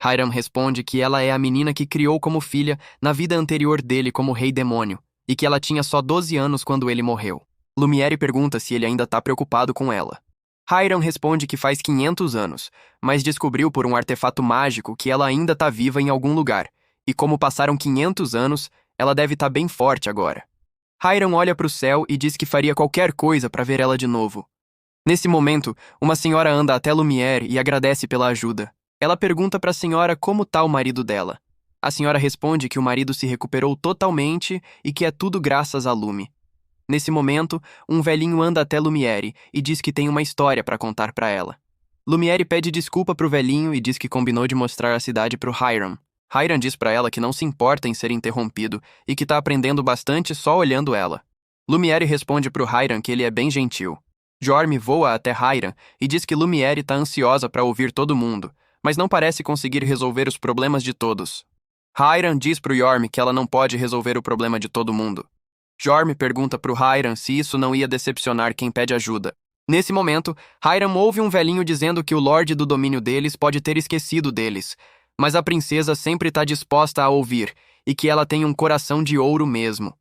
Hiram responde que ela é a menina que criou como filha na vida anterior dele como rei demônio, e que ela tinha só 12 anos quando ele morreu. Lumiere pergunta se ele ainda tá preocupado com ela. Hiram responde que faz 500 anos, mas descobriu por um artefato mágico que ela ainda tá viva em algum lugar, e como passaram 500 anos, ela deve estar bem forte agora. Hiram olha pro céu e diz que faria qualquer coisa para ver ela de novo. Nesse momento, uma senhora anda até Lumiere e agradece pela ajuda. Ela pergunta para a senhora como tá o marido dela. A senhora responde que o marido se recuperou totalmente e que é tudo graças a Lumi. Nesse momento, um velhinho anda até Lumiere e diz que tem uma história para contar para ela. Lumiere pede desculpa pro velhinho e diz que combinou de mostrar a cidade pro Hiram. Hiram diz pra ela que não se importa em ser interrompido e que tá aprendendo bastante só olhando ela. Lumiere responde pro Hiram que ele é bem gentil. Jorm voa até Hiram e diz que Lumiere tá ansiosa pra ouvir todo mundo, mas não parece conseguir resolver os problemas de todos. Hiram diz pro Jorm que ela não pode resolver o problema de todo mundo. Jorm pergunta pro Hiram se isso não ia decepcionar quem pede ajuda. Nesse momento, Hiram ouve um velhinho dizendo que o Lorde do domínio deles pode ter esquecido deles, mas a princesa sempre tá disposta a ouvir, e que ela tem um coração de ouro mesmo.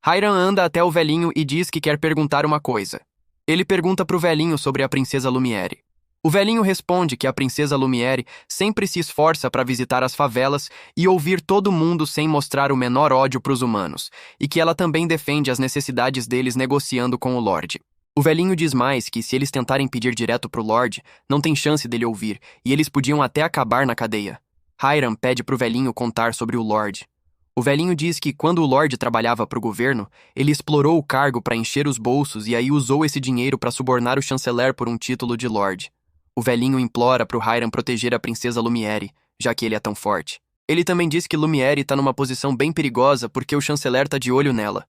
Hiram anda até o velhinho e diz que quer perguntar uma coisa. Ele pergunta pro velhinho sobre a princesa Lumiere. O velhinho responde que a princesa Lumiere sempre se esforça para visitar as favelas e ouvir todo mundo sem mostrar o menor ódio pros humanos, e que ela também defende as necessidades deles negociando com o Lorde. O velhinho diz mais que se eles tentarem pedir direto pro Lorde, não tem chance dele ouvir, e eles podiam até acabar na cadeia. Hiram pede pro velhinho contar sobre o Lorde. O velhinho diz que quando o Lorde trabalhava pro governo, ele explorou o cargo para encher os bolsos e aí usou esse dinheiro para subornar o chanceler por um título de Lorde. O velhinho implora pro Hiram proteger a princesa Lumiere, já que ele é tão forte. Ele também diz que Lumiere tá numa posição bem perigosa porque o chanceler tá de olho nela.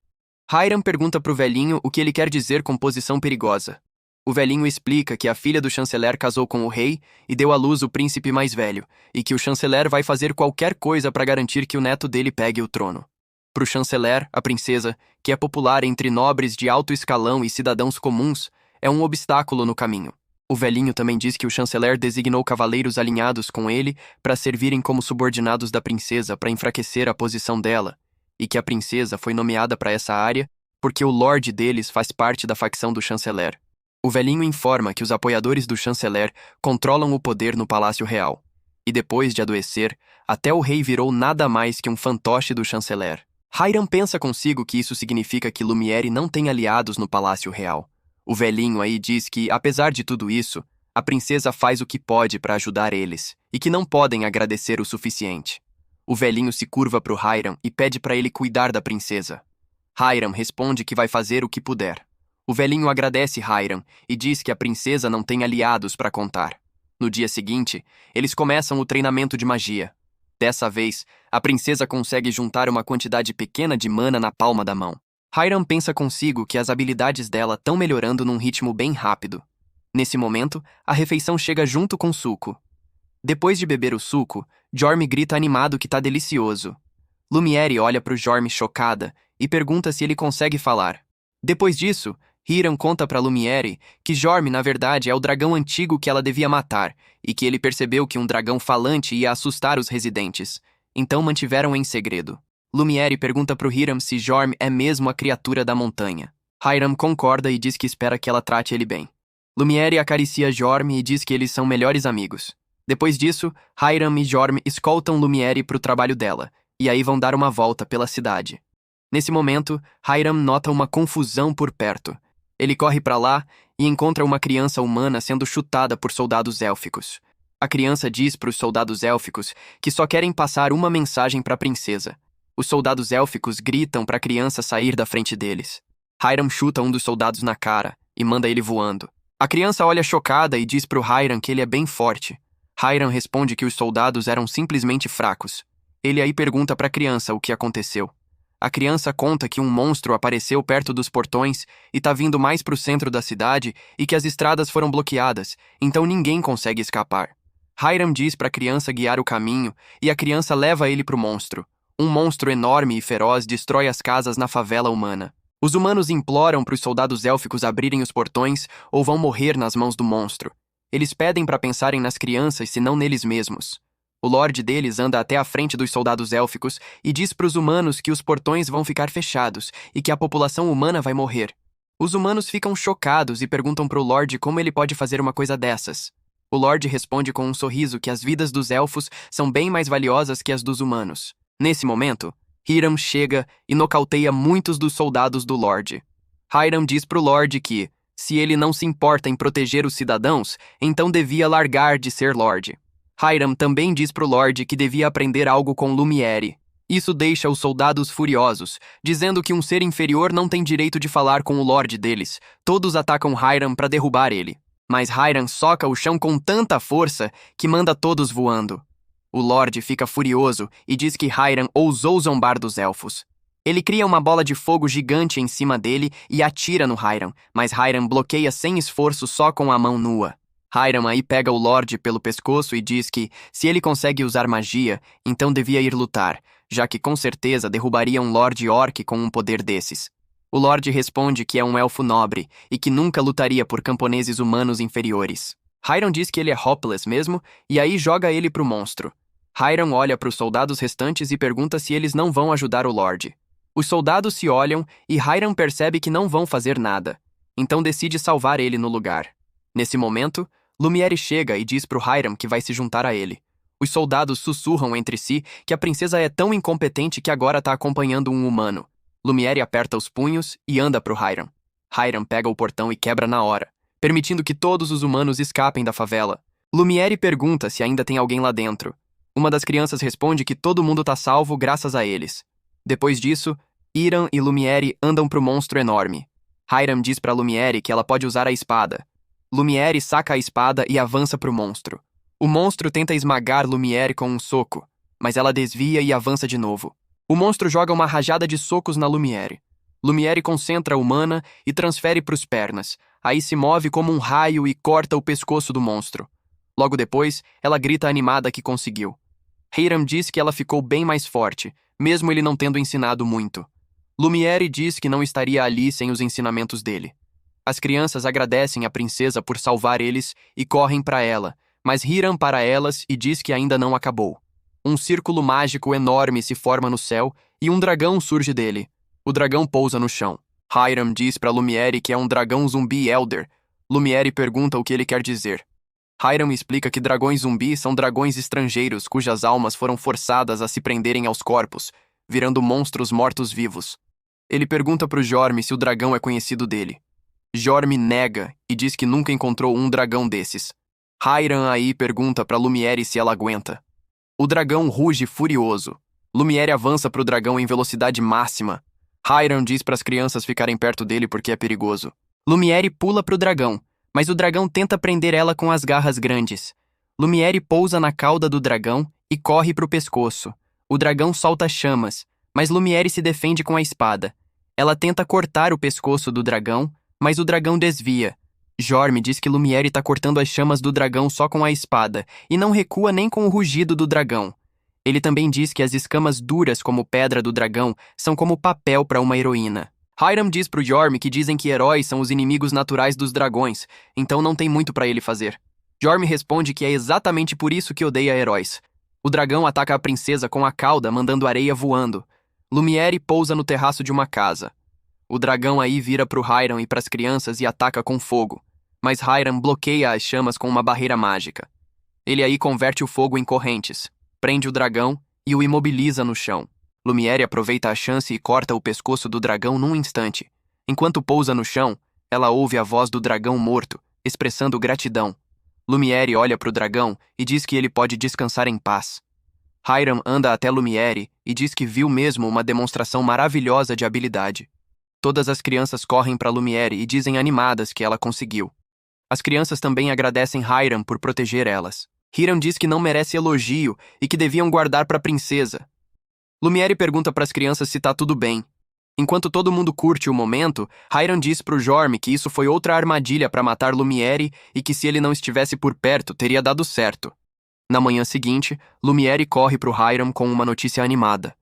Hiram pergunta pro velhinho o que ele quer dizer com posição perigosa. O velhinho explica que a filha do chanceler casou com o rei e deu à luz o príncipe mais velho, e que o chanceler vai fazer qualquer coisa para garantir que o neto dele pegue o trono. Pro chanceler, a princesa, que é popular entre nobres de alto escalão e cidadãos comuns, é um obstáculo no caminho. O velhinho também diz que o chanceler designou cavaleiros alinhados com ele para servirem como subordinados da princesa para enfraquecer a posição dela, e que a princesa foi nomeada para essa área porque o lorde deles faz parte da facção do chanceler. O velhinho informa que os apoiadores do chanceler controlam o poder no Palácio Real, e depois de adoecer, até o rei virou nada mais que um fantoche do chanceler. Hiram pensa consigo que isso significa que Lumiere não tem aliados no Palácio Real. O velhinho aí diz que, apesar de tudo isso, a princesa faz o que pode para ajudar eles, e que não podem agradecer o suficiente. O velhinho se curva pro Hiram e pede para ele cuidar da princesa. Hiram responde que vai fazer o que puder. O velhinho agradece Hiram e diz que a princesa não tem aliados para contar. No dia seguinte, eles começam o treinamento de magia. Dessa vez, a princesa consegue juntar uma quantidade pequena de mana na palma da mão. Hiram pensa consigo que as habilidades dela estão melhorando num ritmo bem rápido. Nesse momento, a refeição chega junto com suco. Depois de beber o suco, Jorm grita animado que tá delicioso. Lumiere olha pro Jorm chocada e pergunta se ele consegue falar. Depois disso, Hiram conta pra Lumiere que Jorm, na verdade, é o dragão antigo que ela devia matar e que ele percebeu que um dragão falante ia assustar os residentes. Então mantiveram em segredo. Lumiere pergunta pro Hiram se Jorm é mesmo a criatura da montanha. Hiram concorda e diz que espera que ela trate ele bem. Lumiere acaricia Jorm e diz que eles são melhores amigos. Depois disso, Hiram e Jorm escoltam Lumiere pro trabalho dela, e aí vão dar uma volta pela cidade. Nesse momento, Hiram nota uma confusão por perto. Ele corre pra lá e encontra uma criança humana sendo chutada por soldados élficos. A criança diz pros soldados élficos que só querem passar uma mensagem pra princesa. Os soldados élficos gritam pra criança sair da frente deles. Hiram chuta um dos soldados na cara e manda ele voando. A criança olha chocada e diz pro Hiram que ele é bem forte. Hiram responde que os soldados eram simplesmente fracos. Ele aí pergunta pra criança o que aconteceu. A criança conta que um monstro apareceu perto dos portões e tá vindo mais pro centro da cidade e que as estradas foram bloqueadas, então ninguém consegue escapar. Hiram diz pra criança guiar o caminho e a criança leva ele pro monstro. Um monstro enorme e feroz destrói as casas na favela humana. Os humanos imploram pros soldados élficos abrirem os portões ou vão morrer nas mãos do monstro. Eles pedem pra pensarem nas crianças, se não neles mesmos. O lorde deles anda até a frente dos soldados élficos e diz pros humanos que os portões vão ficar fechados e que a população humana vai morrer. Os humanos ficam chocados e perguntam pro lorde como ele pode fazer uma coisa dessas. O lorde responde com um sorriso que as vidas dos elfos são bem mais valiosas que as dos humanos. Nesse momento, Hiram chega e nocauteia muitos dos soldados do lorde. Hiram diz pro lorde que, se ele não se importa em proteger os cidadãos, então devia largar de ser lorde. Hiram também diz pro lorde que devia aprender algo com Lumiere. Isso deixa os soldados furiosos, dizendo que um ser inferior não tem direito de falar com o lorde deles. Todos atacam Hiram para derrubar ele. Mas Hiram soca o chão com tanta força que manda todos voando. O Lorde fica furioso e diz que Hiram ousou zombar dos elfos. Ele cria uma bola de fogo gigante em cima dele e atira no Hiram, mas Hiram bloqueia sem esforço só com a mão nua. Hiram aí pega o Lorde pelo pescoço e diz que, se ele consegue usar magia, então devia ir lutar, já que com certeza derrubaria um Lorde Orc com um poder desses. O Lorde responde que é um elfo nobre e que nunca lutaria por camponeses humanos inferiores. Hiram diz que ele é hopeless mesmo e aí joga ele pro monstro. Hiram olha para os soldados restantes e pergunta se eles não vão ajudar o Lorde. Os soldados se olham e Hiram percebe que não vão fazer nada, então decide salvar ele no lugar. Nesse momento, Lumiere chega e diz pro Hiram que vai se juntar a ele. Os soldados sussurram entre si que a princesa é tão incompetente que agora tá acompanhando um humano. Lumiere aperta os punhos e anda pro Hiram. Hiram pega o portão e quebra na hora, permitindo que todos os humanos escapem da favela. Lumiere pergunta se ainda tem alguém lá dentro. Uma das crianças responde que todo mundo tá salvo graças a eles. Depois disso, Hiram e Lumiere andam pro monstro enorme. Hiram diz pra Lumiere que ela pode usar a espada. Lumiere saca a espada e avança pro monstro. O monstro tenta esmagar Lumiere com um soco, mas ela desvia e avança de novo. O monstro joga uma rajada de socos na Lumiere. Lumiere concentra a humana e transfere pros pernas. Aí se move como um raio e corta o pescoço do monstro. Logo depois, ela grita animada que conseguiu. Hiram diz que ela ficou bem mais forte, mesmo ele não tendo ensinado muito. Lumiere diz que não estaria ali sem os ensinamentos dele. As crianças agradecem a princesa por salvar eles e correm para ela, mas Hiram para elas e diz que ainda não acabou. Um círculo mágico enorme se forma no céu e um dragão surge dele. O dragão pousa no chão. Hiram diz para Lumiere que é um dragão zumbi Elder. Lumiere pergunta o que ele quer dizer. Hiram explica que dragões zumbi são dragões estrangeiros cujas almas foram forçadas a se prenderem aos corpos, virando monstros mortos-vivos. Ele pergunta pro Jorme se o dragão é conhecido dele. Jorme nega e diz que nunca encontrou um dragão desses. Hiram aí pergunta pra Lumiere se ela aguenta. O dragão ruge furioso. Lumiere avança pro dragão em velocidade máxima. Hiram diz para as crianças ficarem perto dele porque é perigoso. Lumiere pula pro dragão, mas o dragão tenta prender ela com as garras grandes. Lumiere pousa na cauda do dragão e corre pro pescoço. O dragão solta chamas, mas Lumiere se defende com a espada. Ela tenta cortar o pescoço do dragão, mas o dragão desvia. Jorme diz que Lumiere tá cortando as chamas do dragão só com a espada e não recua nem com o rugido do dragão. Ele também diz que as escamas duras como pedra do dragão são como papel para uma heroína. Hiram diz pro Jorme que dizem que heróis são os inimigos naturais dos dragões, então não tem muito para ele fazer. Jorme responde que é exatamente por isso que odeia heróis. O dragão ataca a princesa com a cauda, mandando areia voando. Lumiere pousa no terraço de uma casa. O dragão aí vira pro Hiram e pras crianças e ataca com fogo, mas Hiram bloqueia as chamas com uma barreira mágica. Ele aí converte o fogo em correntes, prende o dragão e o imobiliza no chão. Lumiere aproveita a chance e corta o pescoço do dragão num instante. Enquanto pousa no chão, ela ouve a voz do dragão morto, expressando gratidão. Lumiere olha pro dragão e diz que ele pode descansar em paz. Hiram anda até Lumiere e diz que viu mesmo uma demonstração maravilhosa de habilidade. Todas as crianças correm para Lumiere e dizem animadas que ela conseguiu. As crianças também agradecem Hiram por proteger elas. Hiram diz que não merece elogio e que deviam guardar para a princesa. Lumiere pergunta para as crianças se tá tudo bem. Enquanto todo mundo curte o momento, Hiram diz pro Jorme que isso foi outra armadilha para matar Lumiere e que se ele não estivesse por perto, teria dado certo. Na manhã seguinte, Lumiere corre pro Hiram com uma notícia animada.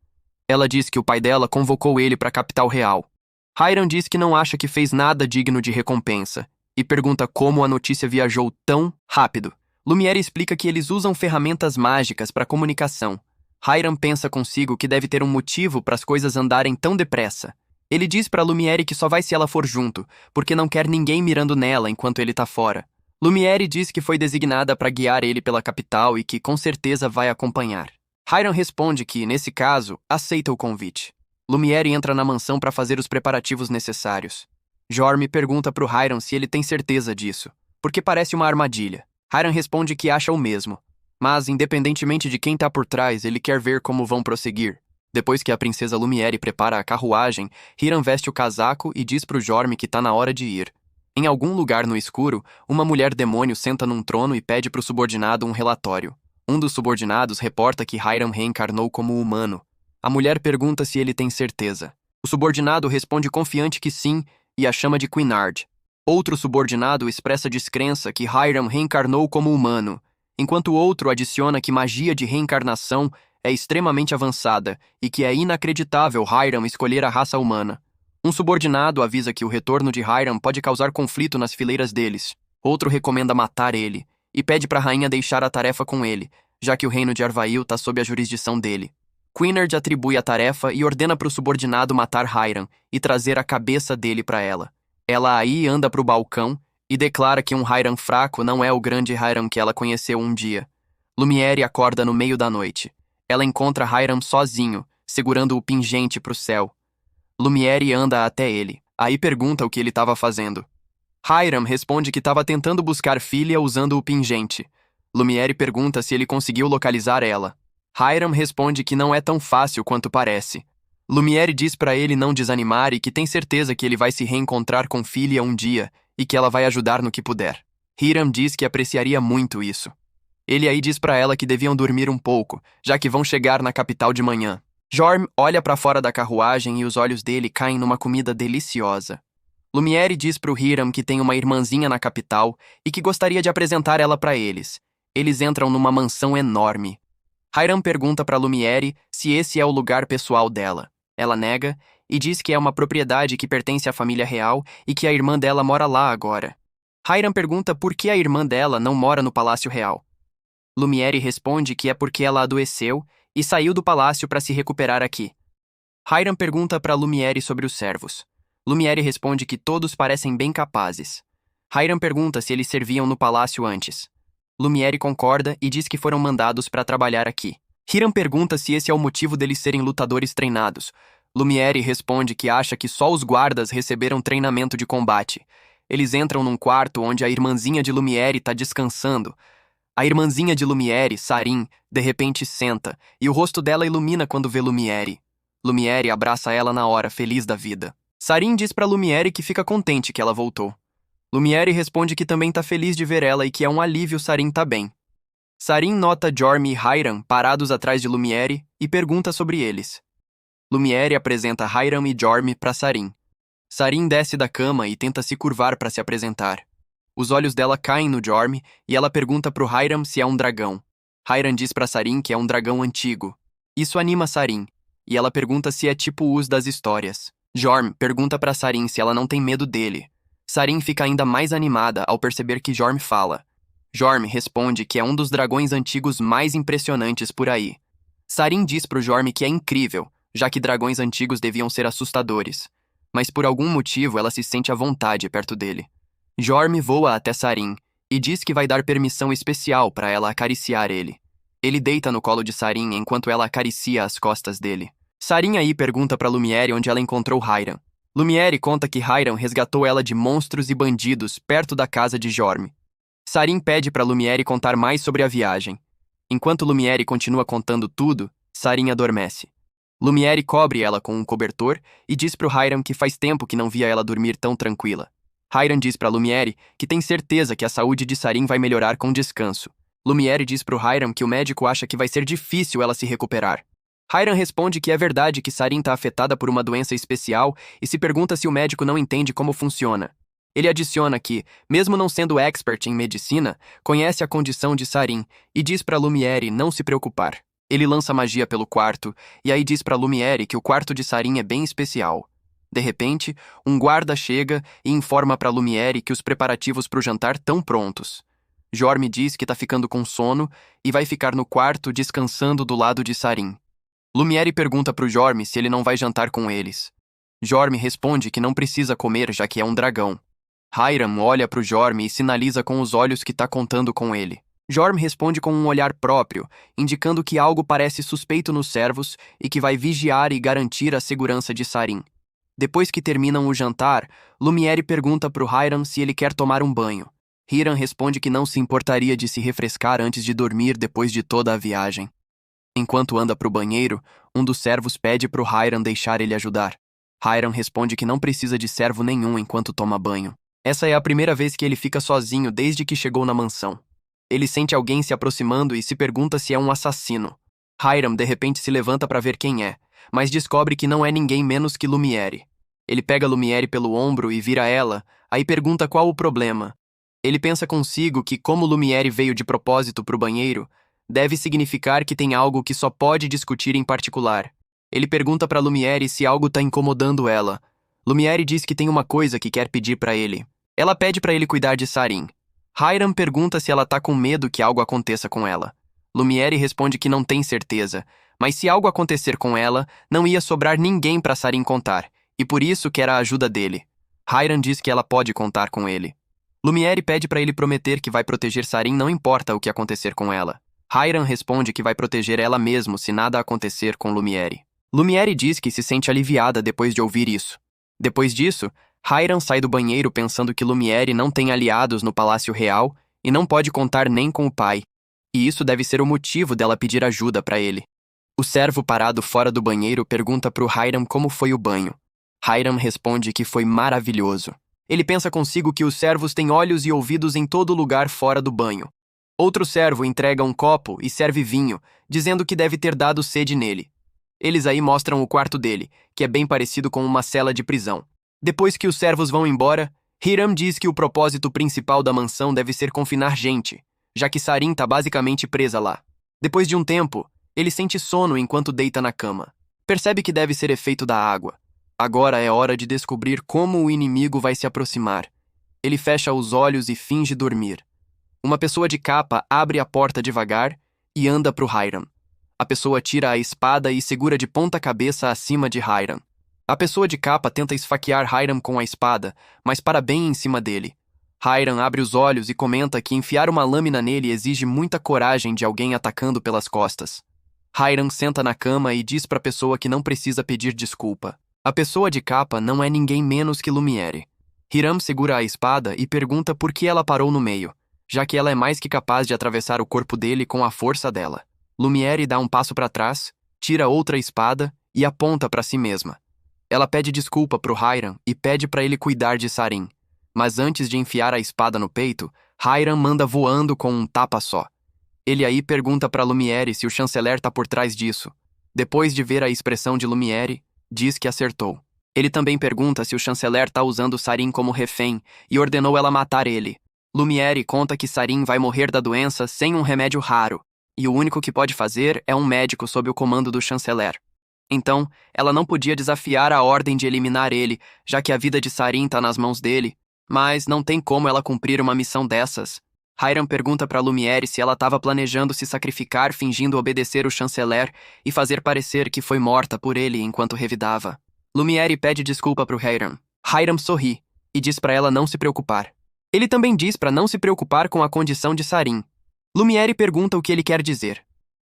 Ela diz que o pai dela convocou ele para a capital real. Hiram diz que não acha que fez nada digno de recompensa e pergunta como a notícia viajou tão rápido. Lumiere explica que eles usam ferramentas mágicas para comunicação. Hiram pensa consigo que deve ter um motivo para as coisas andarem tão depressa. Ele diz para Lumiere que só vai se ela for junto, porque não quer ninguém mirando nela enquanto ele tá fora. Lumiere diz que foi designada para guiar ele pela capital e que com certeza vai acompanhar. Hiram responde que, nesse caso, aceita o convite. Lumiere entra na mansão para fazer os preparativos necessários. Jorme pergunta pro Hiram se ele tem certeza disso, porque parece uma armadilha. Hiram responde que acha o mesmo, mas, independentemente de quem tá por trás, ele quer ver como vão prosseguir. Depois que a princesa Lumiere prepara a carruagem, Hiram veste o casaco e diz pro Jorme que tá na hora de ir. Em algum lugar no escuro, uma mulher demônio senta num trono e pede pro subordinado um relatório. Um dos subordinados reporta que Hiram reencarnou como humano. A mulher pergunta se ele tem certeza. O subordinado responde confiante que sim e a chama de Quinard. Outro subordinado expressa descrença que Hiram reencarnou como humano, enquanto o outro adiciona que magia de reencarnação é extremamente avançada e que é inacreditável Hiram escolher a raça humana. Um subordinado avisa que o retorno de Hiram pode causar conflito nas fileiras deles. Outro recomenda matar ele e pede para a rainha deixar a tarefa com ele, já que o reino de Arvail está sob a jurisdição dele. Quinard atribui a tarefa e ordena para o subordinado matar Hiram e trazer a cabeça dele para ela. Ela aí anda para o balcão e declara que um Hiram fraco não é o grande Hiram que ela conheceu um dia. Lumiere acorda no meio da noite. Ela encontra Hiram sozinho, segurando o pingente para o céu. Lumiere anda até ele. Aí pergunta o que ele estava fazendo. Hiram responde que estava tentando buscar filha usando o pingente. Lumiere pergunta se ele conseguiu localizar ela. Hiram responde que não é tão fácil quanto parece. Lumiere diz para ele não desanimar e que tem certeza que ele vai se reencontrar com filha um dia e que ela vai ajudar no que puder. Hiram diz que apreciaria muito isso. Ele aí diz para ela que deviam dormir um pouco, já que vão chegar na capital de manhã. Jorm olha para fora da carruagem e os olhos dele caem numa comida deliciosa. Lumiere diz pro Hiram que tem uma irmãzinha na capital e que gostaria de apresentar ela para eles. Eles entram numa mansão enorme. Hiram pergunta para Lumiere se esse é o lugar pessoal dela. Ela nega e diz que é uma propriedade que pertence à família real e que a irmã dela mora lá agora. Hiram pergunta por que a irmã dela não mora no Palácio Real. Lumiere responde que é porque ela adoeceu e saiu do palácio para se recuperar aqui. Hiram pergunta para Lumiere sobre os servos. Lumiere responde que todos parecem bem capazes. Hiram pergunta se eles serviam no palácio antes. Lumiere concorda e diz que foram mandados para trabalhar aqui. Hiram pergunta se esse é o motivo deles serem lutadores treinados. Lumiere responde que acha que só os guardas receberam treinamento de combate. Eles entram num quarto onde a irmãzinha de Lumiere está descansando. A irmãzinha de Lumiere, Sarin, de repente senta, e o rosto dela ilumina quando vê Lumiere. Lumiere abraça ela na hora, feliz da vida. Sarin diz para Lumiere que fica contente que ela voltou. Lumiere responde que também tá feliz de ver ela e que é um alívio Sarin tá bem. Sarin nota Jorm e Hiram parados atrás de Lumiere e pergunta sobre eles. Lumiere apresenta Hiram e Jorm para Sarin. Sarin desce da cama e tenta se curvar para se apresentar. Os olhos dela caem no Jorm e ela pergunta pro Hiram se é um dragão. Hiram diz para Sarin que é um dragão antigo. Isso anima Sarin, e ela pergunta se é tipo os das histórias. Jorm pergunta para Sarin se ela não tem medo dele. Sarin fica ainda mais animada ao perceber que Jorm fala. Jorm responde que é um dos dragões antigos mais impressionantes por aí. Sarin diz pro Jorm que é incrível, já que dragões antigos deviam ser assustadores. Mas por algum motivo ela se sente à vontade perto dele. Jorm voa até Sarin e diz que vai dar permissão especial para ela acariciar ele. Ele deita no colo de Sarin enquanto ela acaricia as costas dele. Sarin aí pergunta para Lumiere onde ela encontrou Hiram. Lumiere conta que Hiram resgatou ela de monstros e bandidos perto da casa de Jorm. Sarin pede para Lumiere contar mais sobre a viagem. Enquanto Lumiere continua contando tudo, Sarin adormece. Lumiere cobre ela com um cobertor e diz pro Hiram que faz tempo que não via ela dormir tão tranquila. Hiram diz para Lumiere que tem certeza que a saúde de Sarin vai melhorar com descanso. Lumiere diz pro Hiram que o médico acha que vai ser difícil ela se recuperar. Hiram responde que é verdade que Sarin está afetada por uma doença especial e se pergunta se o médico não entende como funciona. Ele adiciona que, mesmo não sendo expert em medicina, conhece a condição de Sarin e diz para Lumiere não se preocupar. Ele lança magia pelo quarto e aí diz para Lumiere que o quarto de Sarin é bem especial. De repente, um guarda chega e informa para Lumiere que os preparativos para o jantar estão prontos. Jorm diz que está ficando com sono e vai ficar no quarto descansando do lado de Sarin. Lumiere pergunta pro Jorm se ele não vai jantar com eles. Jorm responde que não precisa comer já que é um dragão. Hiram olha pro Jorm e sinaliza com os olhos que tá contando com ele. Jorm responde com um olhar próprio, indicando que algo parece suspeito nos servos e que vai vigiar e garantir a segurança de Sarin. Depois que terminam o jantar, Lumiere pergunta pro Hiram se ele quer tomar um banho. Hiram responde que não se importaria de se refrescar antes de dormir depois de toda a viagem. Enquanto anda pro banheiro, um dos servos pede pro Hiram deixar ele ajudar. Hiram responde que não precisa de servo nenhum enquanto toma banho. Essa é a primeira vez que ele fica sozinho desde que chegou na mansão. Ele sente alguém se aproximando e se pergunta se é um assassino. Hiram de repente se levanta para ver quem é, mas descobre que não é ninguém menos que Lumiere. Ele pega Lumiere pelo ombro e vira ela, aí pergunta qual o problema. Ele pensa consigo que, como Lumiere veio de propósito para o banheiro, deve significar que tem algo que só pode discutir em particular. Ele pergunta para Lumiere se algo está incomodando ela. Lumiere diz que tem uma coisa que quer pedir para ele. Ela pede para ele cuidar de Sarin. Hiram pergunta se ela tá com medo que algo aconteça com ela. Lumiere responde que não tem certeza, mas se algo acontecer com ela, não ia sobrar ninguém para Sarin contar, e por isso quer a ajuda dele. Hiram diz que ela pode contar com ele. Lumiere pede para ele prometer que vai proteger Sarin não importa o que acontecer com ela. Hiram responde que vai proteger ela mesmo se nada acontecer com Lumiere. Lumiere diz que se sente aliviada depois de ouvir isso. Depois disso, Hiram sai do banheiro pensando que Lumiere não tem aliados no Palácio Real e não pode contar nem com o pai, e isso deve ser o motivo dela pedir ajuda para ele. O servo parado fora do banheiro pergunta pro Hiram como foi o banho. Hiram responde que foi maravilhoso. Ele pensa consigo que os servos têm olhos e ouvidos em todo lugar fora do banho. Outro servo entrega um copo e serve vinho, dizendo que deve ter dado sede nele. Eles aí mostram o quarto dele, que é bem parecido com uma cela de prisão. Depois que os servos vão embora, Hiram diz que o propósito principal da mansão deve ser confinar gente, já que Sarin tá basicamente presa lá. Depois de um tempo, ele sente sono enquanto deita na cama. Percebe que deve ser efeito da água. Agora é hora de descobrir como o inimigo vai se aproximar. Ele fecha os olhos e finge dormir. Uma pessoa de capa abre a porta devagar e anda pro Hiram. A pessoa tira a espada e segura de ponta cabeça acima de Hiram. A pessoa de capa tenta esfaquear Hiram com a espada, mas para bem em cima dele. Hiram abre os olhos e comenta que enfiar uma lâmina nele exige muita coragem de alguém atacando pelas costas. Hiram senta na cama e diz para a pessoa que não precisa pedir desculpa. A pessoa de capa não é ninguém menos que Lumiere. Hiram segura a espada e pergunta por que ela parou no meio, já que ela é mais que capaz de atravessar o corpo dele com a força dela. Lumiere dá um passo para trás, tira outra espada e aponta para si mesma. Ela pede desculpa pro Hiram e pede para ele cuidar de Sarin. Mas antes de enfiar a espada no peito, Hiram manda voando com um tapa só. Ele aí pergunta para Lumiere se o chanceler tá por trás disso. Depois de ver a expressão de Lumiere, diz que acertou. Ele também pergunta se o chanceler tá usando Sarin como refém e ordenou ela matar ele. Lumiere conta que Sarin vai morrer da doença sem um remédio raro, e o único que pode fazer é um médico sob o comando do chanceler. Então, ela não podia desafiar a ordem de eliminar ele, já que a vida de Sarin tá nas mãos dele, mas não tem como ela cumprir uma missão dessas. Hiram pergunta para Lumiere se ela estava planejando se sacrificar fingindo obedecer o chanceler e fazer parecer que foi morta por ele enquanto revidava. Lumiere pede desculpa pro Hiram. Hiram sorri e diz para ela não se preocupar. Ele também diz para não se preocupar com a condição de Sarin. Lumiere pergunta o que ele quer dizer.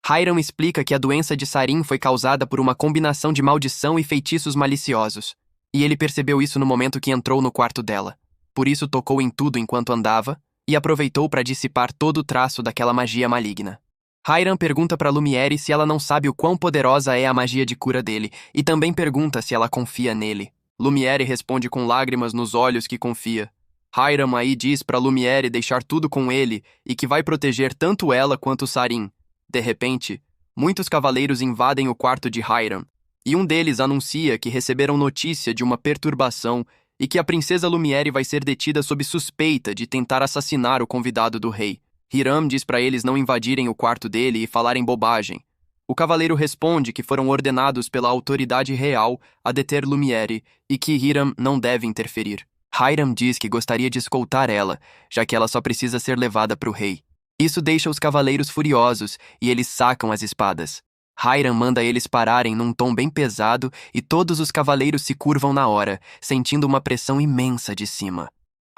Hiram explica que a doença de Sarin foi causada por uma combinação de maldição e feitiços maliciosos, e ele percebeu isso no momento que entrou no quarto dela. Por isso tocou em tudo enquanto andava e aproveitou para dissipar todo o traço daquela magia maligna. Hiram pergunta para Lumiere se ela não sabe o quão poderosa é a magia de cura dele e também pergunta se ela confia nele. Lumiere responde com lágrimas nos olhos que confia. Hiram aí diz para Lumiere deixar tudo com ele e que vai proteger tanto ela quanto Sarin. De repente, muitos cavaleiros invadem o quarto de Hiram, e um deles anuncia que receberam notícia de uma perturbação e que a princesa Lumiere vai ser detida sob suspeita de tentar assassinar o convidado do rei. Hiram diz para eles não invadirem o quarto dele e falarem bobagem. O cavaleiro responde que foram ordenados pela autoridade real a deter Lumiere e que Hiram não deve interferir. Hiram diz que gostaria de escoltar ela, já que ela só precisa ser levada para o rei. Isso deixa os cavaleiros furiosos e eles sacam as espadas. Hiram manda eles pararem num tom bem pesado e todos os cavaleiros se curvam na hora, sentindo uma pressão imensa de cima.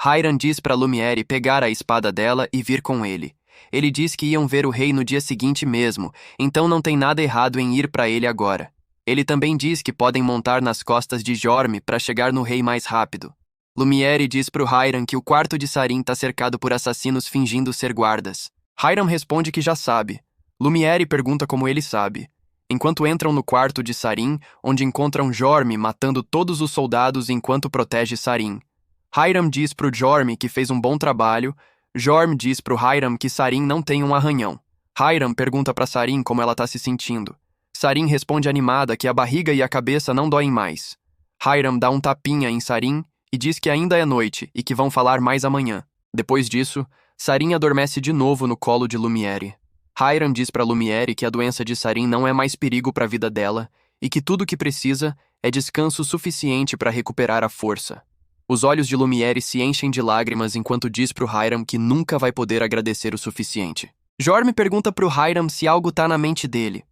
Hiram diz para Lumiere pegar a espada dela e vir com ele. Ele diz que iam ver o rei no dia seguinte mesmo, então não tem nada errado em ir para ele agora. Ele também diz que podem montar nas costas de Jorme para chegar no rei mais rápido. Lumiere diz pro Hiram que o quarto de Sarin tá cercado por assassinos fingindo ser guardas. Hiram responde que já sabe. Lumiere pergunta como ele sabe. Enquanto entram no quarto de Sarin, onde encontram Jorme matando todos os soldados enquanto protege Sarin. Hiram diz pro Jorme que fez um bom trabalho, Jorm diz pro Hiram que Sarin não tem um arranhão. Hiram pergunta pra Sarin como ela tá se sentindo. Sarin responde animada que a barriga e a cabeça não doem mais. Hiram dá um tapinha em Sarin e diz que ainda é noite e que vão falar mais amanhã. Depois disso, Sarin adormece de novo no colo de Lumiere. Hiram diz pra Lumiere que a doença de Sarin não é mais perigo pra vida dela e que tudo o que precisa é descanso suficiente para recuperar a força. Os olhos de Lumiere se enchem de lágrimas enquanto diz pro Hiram que nunca vai poder agradecer o suficiente. Jorm pergunta pro Hiram se algo tá na mente dele.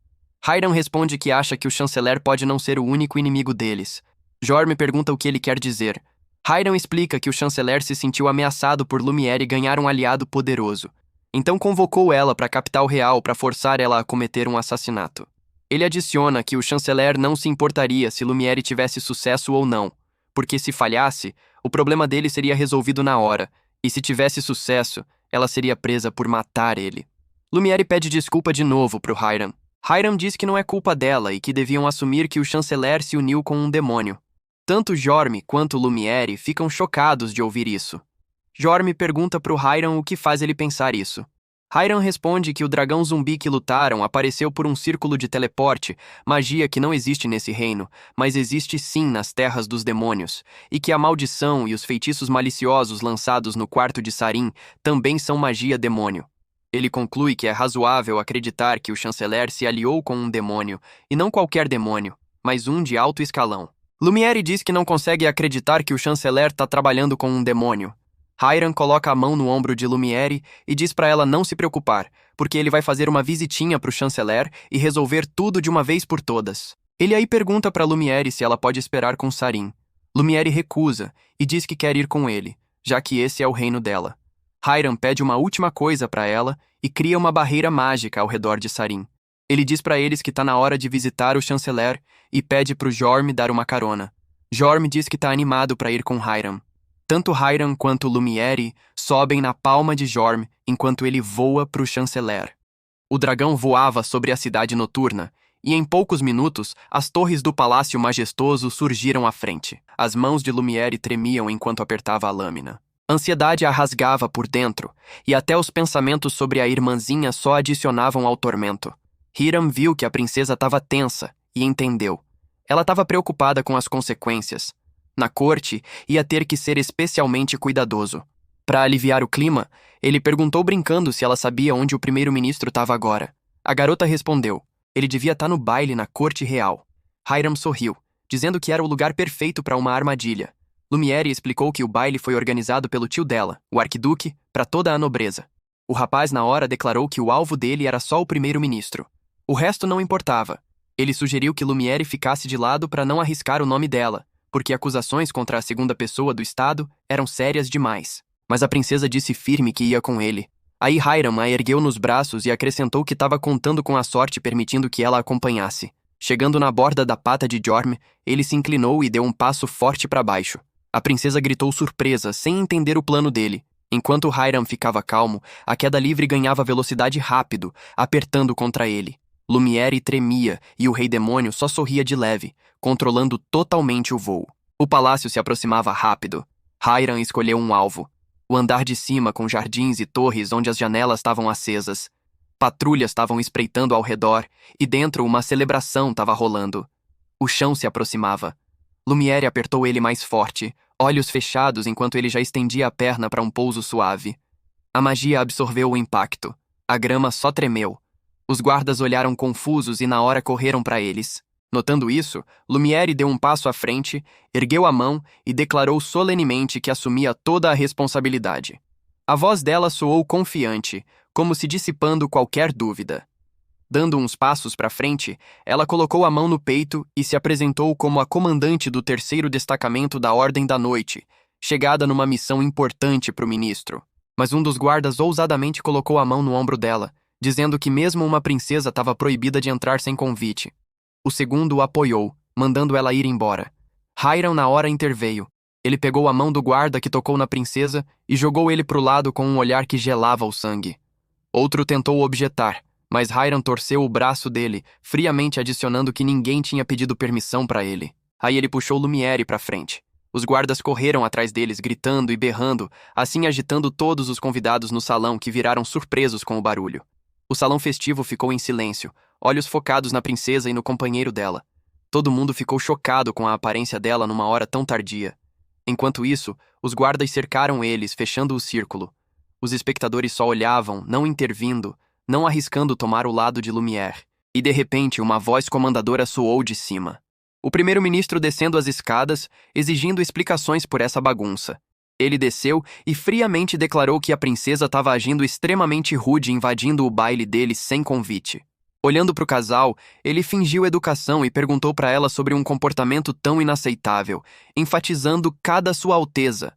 Hiram responde que acha que o chanceler pode não ser o único inimigo deles. Jorm pergunta o que ele quer dizer. Hiram explica que o chanceler se sentiu ameaçado por Lumiere ganhar um aliado poderoso. Então convocou ela para a capital real para forçar ela a cometer um assassinato. Ele adiciona que o chanceler não se importaria se Lumiere tivesse sucesso ou não, porque se falhasse, o problema dele seria resolvido na hora, e se tivesse sucesso, ela seria presa por matar ele. Lumiere pede desculpa de novo pro Hiram. Hiram diz que não é culpa dela e que deviam assumir que o chanceler se uniu com um demônio. Tanto Jorm quanto Lumiere ficam chocados de ouvir isso. Jorm pergunta pro Hiram o que faz ele pensar isso. Hiram responde que o dragão zumbi que lutaram apareceu por um círculo de teleporte, magia que não existe nesse reino, mas existe sim nas terras dos demônios, e que a maldição e os feitiços maliciosos lançados no quarto de Sarin também são magia demônio. Ele conclui que é razoável acreditar que o chanceler se aliou com um demônio, e não qualquer demônio, mas um de alto escalão. Lumiere diz que não consegue acreditar que o chanceler está trabalhando com um demônio. Hiram coloca a mão no ombro de Lumiere e diz para ela não se preocupar, porque ele vai fazer uma visitinha pro chanceler e resolver tudo de uma vez por todas. Ele aí pergunta para Lumiere se ela pode esperar com Sarin. Lumiere recusa e diz que quer ir com ele, já que esse é o reino dela. Hiram pede uma última coisa para ela e cria uma barreira mágica ao redor de Sarin. Ele diz para eles que tá na hora de visitar o chanceler e pede pro Jorm dar uma carona. Jorm diz que tá animado para ir com Hiram. Tanto Hiram quanto Lumiere sobem na palma de Jorm enquanto ele voa pro chanceler. O dragão voava sobre a cidade noturna, e em poucos minutos as torres do palácio majestoso surgiram à frente. As mãos de Lumiere tremiam enquanto apertava a lâmina. Ansiedade a rasgava por dentro, e até os pensamentos sobre a irmãzinha só adicionavam ao tormento. Hiram viu que a princesa estava tensa e entendeu. Ela estava preocupada com as consequências. Na corte, ia ter que ser especialmente cuidadoso. Para aliviar o clima, ele perguntou brincando se ela sabia onde o primeiro-ministro estava agora. A garota respondeu. Ele devia estar no baile na corte real. Hiram sorriu, dizendo que era o lugar perfeito para uma armadilha. Lumiere explicou que o baile foi organizado pelo tio dela, o arquiduque, para toda a nobreza. O rapaz na hora declarou que o alvo dele era só o primeiro-ministro. O resto não importava. Ele sugeriu que Lumiere ficasse de lado para não arriscar o nome dela, porque acusações contra a segunda pessoa do Estado eram sérias demais. Mas a princesa disse firme que ia com ele. Aí Hiram a ergueu nos braços e acrescentou que estava contando com a sorte permitindo que ela a acompanhasse. Chegando na borda da pata de Jorm, ele se inclinou e deu um passo forte para baixo. A princesa gritou surpresa, sem entender o plano dele. Enquanto Hiram ficava calmo, a queda livre ganhava velocidade rápido, apertando contra ele. Lumiere tremia e o rei demônio só sorria de leve, controlando totalmente o voo. O palácio se aproximava rápido. Hiram escolheu um alvo. O andar de cima com jardins e torres onde as janelas estavam acesas. Patrulhas estavam espreitando ao redor e dentro uma celebração estava rolando. O chão se aproximava. Lumiere apertou ele mais forte, olhos fechados enquanto ele já estendia a perna para um pouso suave. A magia absorveu o impacto. A grama só tremeu. Os guardas olharam confusos e na hora correram para eles. Notando isso, Lumiere deu um passo à frente, ergueu a mão e declarou solenemente que assumia toda a responsabilidade. A voz dela soou confiante, como se dissipando qualquer dúvida. Dando uns passos para frente, ela colocou a mão no peito e se apresentou como a comandante do 3º destacamento da Ordem da Noite, chegada numa missão importante para o ministro. Mas um dos guardas ousadamente colocou a mão no ombro dela, dizendo que mesmo uma princesa estava proibida de entrar sem convite. O segundo o apoiou, mandando ela ir embora. Hiram na hora interveio. Ele pegou a mão do guarda que tocou na princesa e jogou ele pro lado com um olhar que gelava o sangue. Outro tentou objetar, mas Hiram torceu o braço dele, friamente adicionando que ninguém tinha pedido permissão para ele. Aí ele puxou Lumiere para frente. Os guardas correram atrás deles, gritando e berrando, assim agitando todos os convidados no salão que viraram surpresos com o barulho. O salão festivo ficou em silêncio, olhos focados na princesa e no companheiro dela. Todo mundo ficou chocado com a aparência dela numa hora tão tardia. Enquanto isso, os guardas cercaram eles, fechando o círculo. Os espectadores só olhavam, não intervindo, não arriscando tomar o lado de Lumière. E de repente, uma voz comandadora soou de cima. O primeiro-ministro descendo as escadas, exigindo explicações por essa bagunça. Ele desceu e friamente declarou que a princesa estava agindo extremamente rude, invadindo o baile deles sem convite. Olhando para o casal, ele fingiu educação e perguntou para ela sobre um comportamento tão inaceitável, enfatizando cada sua alteza.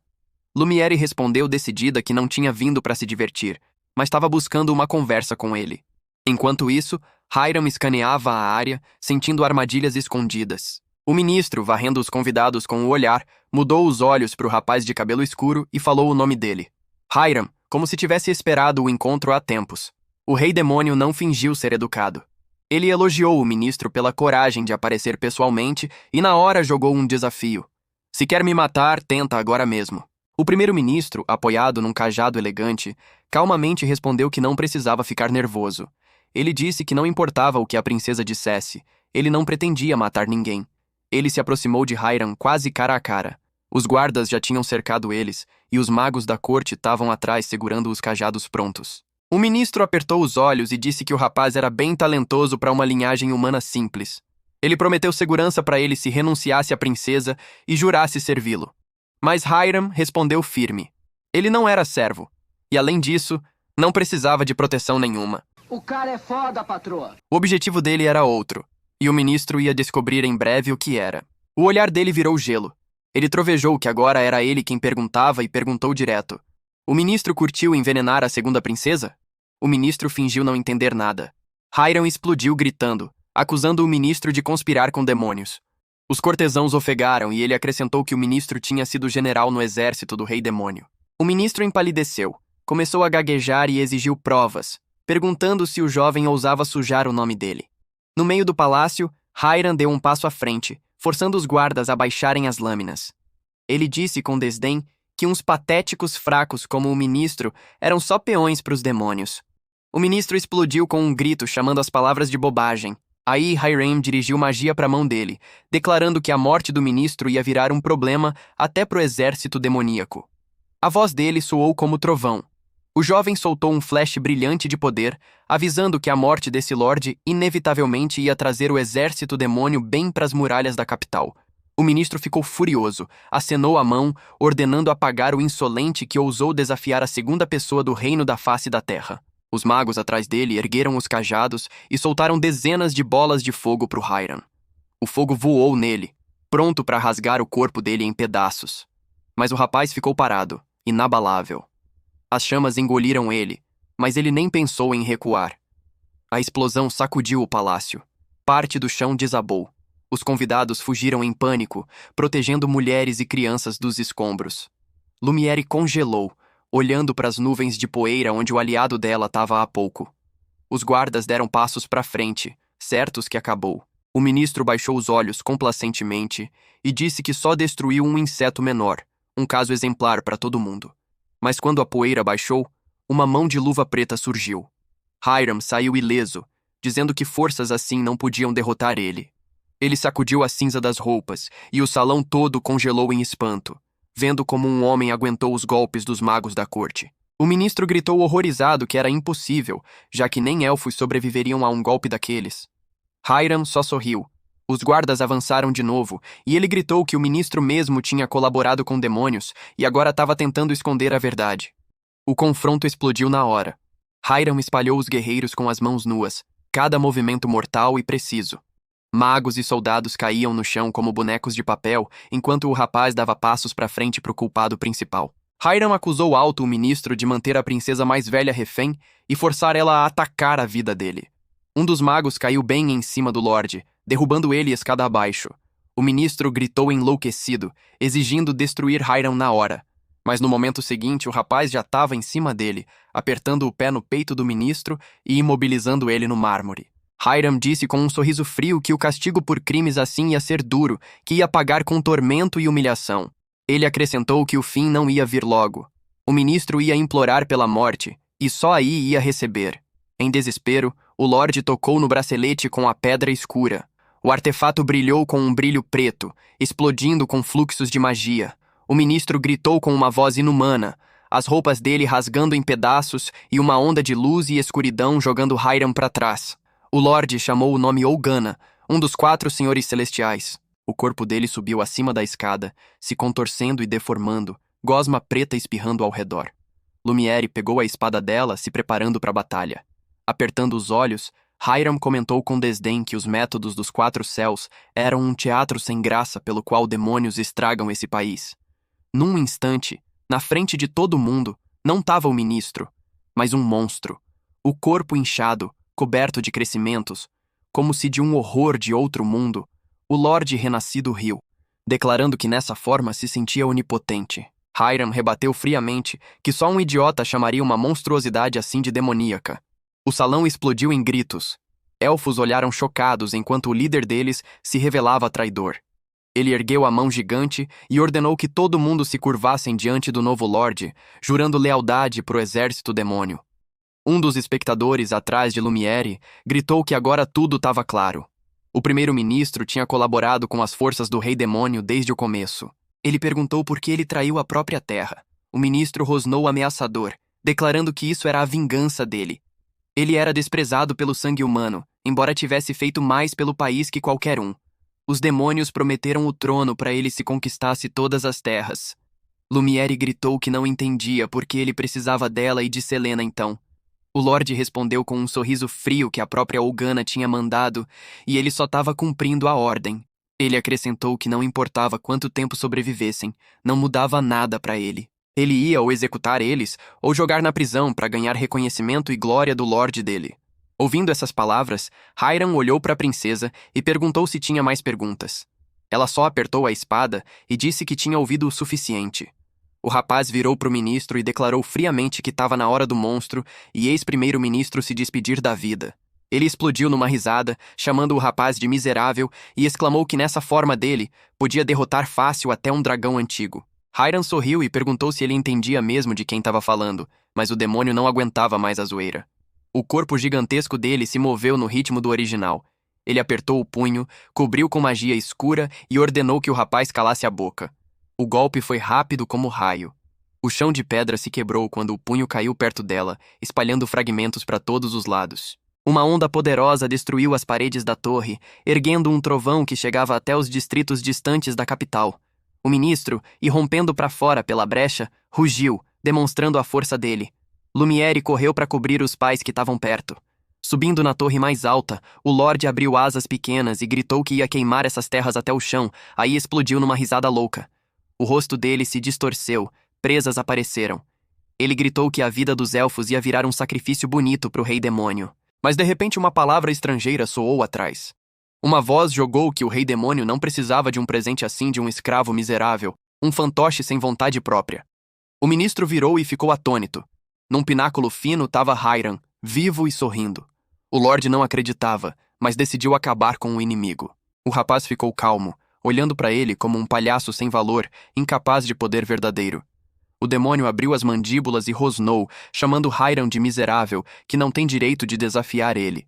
Lumière respondeu decidida que não tinha vindo para se divertir, mas estava buscando uma conversa com ele. Enquanto isso, Hiram escaneava a área, sentindo armadilhas escondidas. O ministro, varrendo os convidados com o olhar, mudou os olhos para o rapaz de cabelo escuro e falou o nome dele. Hiram, como se tivesse esperado o encontro há tempos. O rei demônio não fingiu ser educado. Ele elogiou o ministro pela coragem de aparecer pessoalmente e na hora jogou um desafio. Se quer me matar, tenta agora mesmo. O primeiro-ministro, apoiado num cajado elegante, calmamente respondeu que não precisava ficar nervoso. Ele disse que não importava o que a princesa dissesse, ele não pretendia matar ninguém. Ele se aproximou de Hiram quase cara a cara. Os guardas já tinham cercado eles, e os magos da corte estavam atrás segurando os cajados prontos. O ministro apertou os olhos e disse que o rapaz era bem talentoso para uma linhagem humana simples. Ele prometeu segurança para ele se renunciasse à princesa e jurasse servi-lo. Mas Hiram respondeu firme. Ele não era servo, e além disso, não precisava de proteção nenhuma. O cara é foda, patroa. O objetivo dele era outro, e o ministro ia descobrir em breve o que era. O olhar dele virou gelo. Ele trovejou que agora era ele quem perguntava e perguntou direto. O ministro curtiu envenenar a segunda princesa? O ministro fingiu não entender nada. Hiram explodiu gritando, acusando o ministro de conspirar com demônios. Os cortesãos ofegaram e ele acrescentou que o ministro tinha sido general no exército do rei demônio. O ministro empalideceu, começou a gaguejar e exigiu provas, perguntando se o jovem ousava sujar o nome dele. No meio do palácio, Hiram deu um passo à frente, forçando os guardas a baixarem as lâminas. Ele disse com desdém que uns patéticos fracos como o ministro eram só peões para os demônios. O ministro explodiu com um grito chamando as palavras de bobagem. Aí Hiram dirigiu magia para a mão dele, declarando que a morte do ministro ia virar um problema até pro exército demoníaco. A voz dele soou como trovão. O jovem soltou um flash brilhante de poder, avisando que a morte desse lorde inevitavelmente ia trazer o exército demônio bem para as muralhas da capital. O ministro ficou furioso, acenou a mão, ordenando apagar o insolente que ousou desafiar a segunda pessoa do reino da face da terra. Os magos atrás dele ergueram os cajados e soltaram dezenas de bolas de fogo para o Hiram. O fogo voou nele, pronto para rasgar o corpo dele em pedaços. Mas o rapaz ficou parado, inabalável. As chamas engoliram ele, mas ele nem pensou em recuar. A explosão sacudiu o palácio. Parte do chão desabou. Os convidados fugiram em pânico, protegendo mulheres e crianças dos escombros. Lumière congelou, olhando para as nuvens de poeira onde o aliado dela estava há pouco. Os guardas deram passos para frente, certos que acabou. O ministro baixou os olhos complacentemente e disse que só destruiu um inseto menor, um caso exemplar para todo mundo. Mas quando a poeira baixou, uma mão de luva preta surgiu. Hiram saiu ileso, dizendo que forças assim não podiam derrotar ele. Ele sacudiu a cinza das roupas e o salão todo congelou em espanto, vendo como um homem aguentou os golpes dos magos da corte. O ministro gritou horrorizado que era impossível, já que nem elfos sobreviveriam a um golpe daqueles. Hiram só sorriu. Os guardas avançaram de novo, e ele gritou que o ministro mesmo tinha colaborado com demônios e agora estava tentando esconder a verdade. O confronto explodiu na hora. Hiram espalhou os guerreiros com as mãos nuas, cada movimento mortal e preciso. Magos e soldados caíam no chão como bonecos de papel, enquanto o rapaz dava passos para frente para o culpado principal. Hiram acusou alto o ministro de manter a princesa mais velha refém e forçar ela a atacar a vida dele. Um dos magos caiu bem em cima do lorde, derrubando ele escada abaixo. O ministro gritou enlouquecido, exigindo destruir Hiram na hora. Mas no momento seguinte, o rapaz já estava em cima dele, apertando o pé no peito do ministro e imobilizando ele no mármore. Hiram disse com um sorriso frio que o castigo por crimes assim ia ser duro, que ia pagar com tormento e humilhação. Ele acrescentou que o fim não ia vir logo. O ministro ia implorar pela morte, e só aí ia receber. Em desespero, o Lorde tocou no bracelete com a pedra escura. O artefato brilhou com um brilho preto, explodindo com fluxos de magia. O ministro gritou com uma voz inumana, as roupas dele rasgando em pedaços e uma onda de luz e escuridão jogando Hiram para trás. O Lorde chamou o nome Olgana, um dos 4 senhores celestiais. O corpo dele subiu acima da escada, se contorcendo e deformando, gosma preta espirrando ao redor. Lumiere pegou a espada dela, se preparando para a batalha. Apertando os olhos, Hiram comentou com desdém que os métodos dos 4 céus eram um teatro sem graça pelo qual demônios estragam esse país. Num instante, na frente de todo mundo, não estava o ministro, mas um monstro. O corpo inchado, coberto de crescimentos, como se de um horror de outro mundo, o Lorde renascido riu, declarando que nessa forma se sentia onipotente. Hiram rebateu friamente que só um idiota chamaria uma monstruosidade assim de demoníaca. O salão explodiu em gritos. Elfos olharam chocados enquanto o líder deles se revelava traidor. Ele ergueu a mão gigante e ordenou que todo mundo se curvassem diante do novo Lorde, jurando lealdade pro exército demônio. Um dos espectadores atrás de Lumiere gritou que agora tudo estava claro. O primeiro-ministro tinha colaborado com as forças do Rei Demônio desde o começo. Ele perguntou por que ele traiu a própria terra. O ministro rosnou ameaçador, declarando que isso era a vingança dele. Ele era desprezado pelo sangue humano, embora tivesse feito mais pelo país que qualquer um. Os demônios prometeram o trono para ele se conquistasse todas as terras. Lumiere gritou que não entendia por que ele precisava dela e de Selena então. O Lorde respondeu com um sorriso frio que a própria Olgana tinha mandado, e ele só estava cumprindo a ordem. Ele acrescentou que não importava quanto tempo sobrevivessem, não mudava nada para ele. Ele ia ou executar eles, ou jogar na prisão para ganhar reconhecimento e glória do Lorde dele. Ouvindo essas palavras, Hiram olhou para a princesa e perguntou se tinha mais perguntas. Ela só apertou a espada e disse que tinha ouvido o suficiente. O rapaz virou para o ministro e declarou friamente que estava na hora do monstro e ex-primeiro-ministro se despedir da vida. Ele explodiu numa risada, chamando o rapaz de miserável e exclamou que nessa forma dele podia derrotar fácil até um dragão antigo. Hiram sorriu e perguntou se ele entendia mesmo de quem estava falando, mas o demônio não aguentava mais a zoeira. O corpo gigantesco dele se moveu no ritmo do original. Ele apertou o punho, cobriu com magia escura e ordenou que o rapaz calasse a boca. O golpe foi rápido como raio. O chão de pedra se quebrou quando o punho caiu perto dela, espalhando fragmentos para todos os lados. Uma onda poderosa destruiu as paredes da torre, erguendo um trovão que chegava até os distritos distantes da capital. O ministro, irrompendo para fora pela brecha, rugiu, demonstrando a força dele. Lumiere correu para cobrir os pais que estavam perto. Subindo na torre mais alta, o Lorde abriu asas pequenas e gritou que ia queimar essas terras até o chão, aí explodiu numa risada louca. O rosto dele se distorceu, presas apareceram. Ele gritou que a vida dos elfos ia virar um sacrifício bonito pro Rei Demônio. Mas de repente uma palavra estrangeira soou atrás. Uma voz jogou que o Rei Demônio não precisava de um presente assim de um escravo miserável, um fantoche sem vontade própria. O ministro virou e ficou atônito. Num pináculo fino estava Hiram, vivo e sorrindo. O Lorde não acreditava, mas decidiu acabar com o inimigo. O rapaz ficou calmo, olhando para ele como um palhaço sem valor, incapaz de poder verdadeiro. O demônio abriu as mandíbulas e rosnou, chamando Hiram de miserável, que não tem direito de desafiar ele.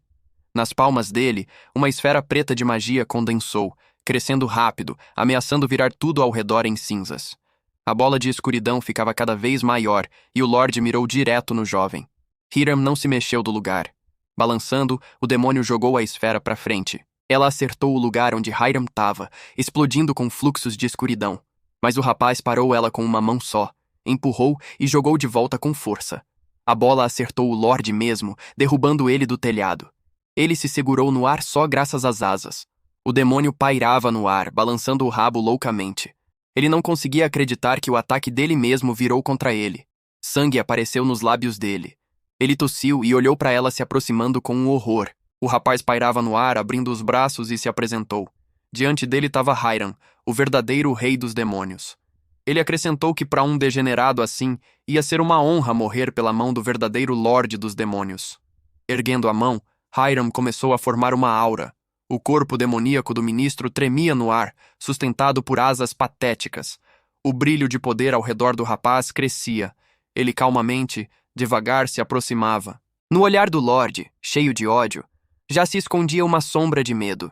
Nas palmas dele, uma esfera preta de magia condensou, crescendo rápido, ameaçando virar tudo ao redor em cinzas. A bola de escuridão ficava cada vez maior e o Lorde mirou direto no jovem. Hiram não se mexeu do lugar. Balançando, o demônio jogou a esfera para frente. Ela acertou o lugar onde Hiram estava, explodindo com fluxos de escuridão. Mas o rapaz parou ela com uma mão só, empurrou e jogou de volta com força. A bola acertou o Lorde mesmo, derrubando ele do telhado. Ele se segurou no ar só graças às asas. O demônio pairava no ar, balançando o rabo loucamente. Ele não conseguia acreditar que o ataque dele mesmo virou contra ele. Sangue apareceu nos lábios dele. Ele tossiu e olhou para ela se aproximando com um horror. O rapaz pairava no ar, abrindo os braços e se apresentou. Diante dele estava Hiram, o verdadeiro rei dos demônios. Ele acrescentou que para um degenerado assim, ia ser uma honra morrer pela mão do verdadeiro Lorde dos demônios. Erguendo a mão, Hiram começou a formar uma aura. O corpo demoníaco do ministro tremia no ar, sustentado por asas patéticas. O brilho de poder ao redor do rapaz crescia. Ele calmamente, devagar se aproximava. No olhar do Lorde, cheio de ódio, já se escondia uma sombra de medo.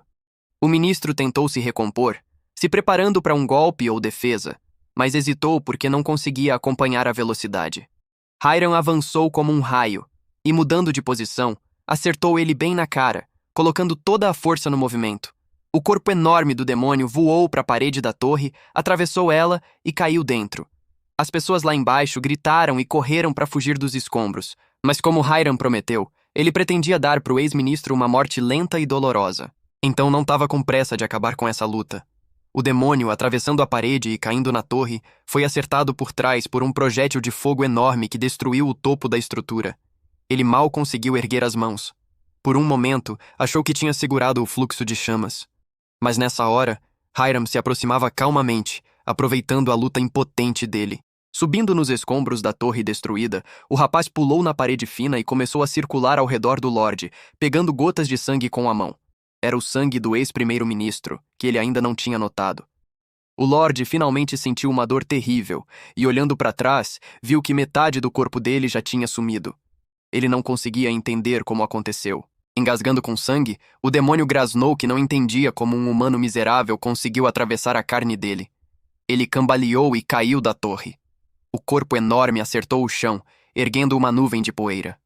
O ministro tentou se recompor, se preparando para um golpe ou defesa, mas hesitou porque não conseguia acompanhar a velocidade. Hiram avançou como um raio e, mudando de posição, acertou ele bem na cara, colocando toda a força no movimento. O corpo enorme do demônio voou para a parede da torre, atravessou ela e caiu dentro. As pessoas lá embaixo gritaram e correram para fugir dos escombros, mas como Hiram prometeu, ele pretendia dar para o ex-ministro uma morte lenta e dolorosa. Então não estava com pressa de acabar com essa luta. O demônio, atravessando a parede e caindo na torre, foi acertado por trás por um projétil de fogo enorme que destruiu o topo da estrutura. Ele mal conseguiu erguer as mãos. Por um momento, achou que tinha segurado o fluxo de chamas. Mas nessa hora, Hiram se aproximava calmamente, aproveitando a luta impotente dele. Subindo nos escombros da torre destruída, o rapaz pulou na parede fina e começou a circular ao redor do Lorde, pegando gotas de sangue com a mão. Era o sangue do ex-primeiro-ministro, que ele ainda não tinha notado. O Lorde finalmente sentiu uma dor terrível e, olhando para trás, viu que metade do corpo dele já tinha sumido. Ele não conseguia entender como aconteceu. Engasgando com sangue, o demônio grasnou que não entendia como um humano miserável conseguiu atravessar a carne dele. Ele cambaleou e caiu da torre. O corpo enorme acertou o chão, erguendo uma nuvem de poeira.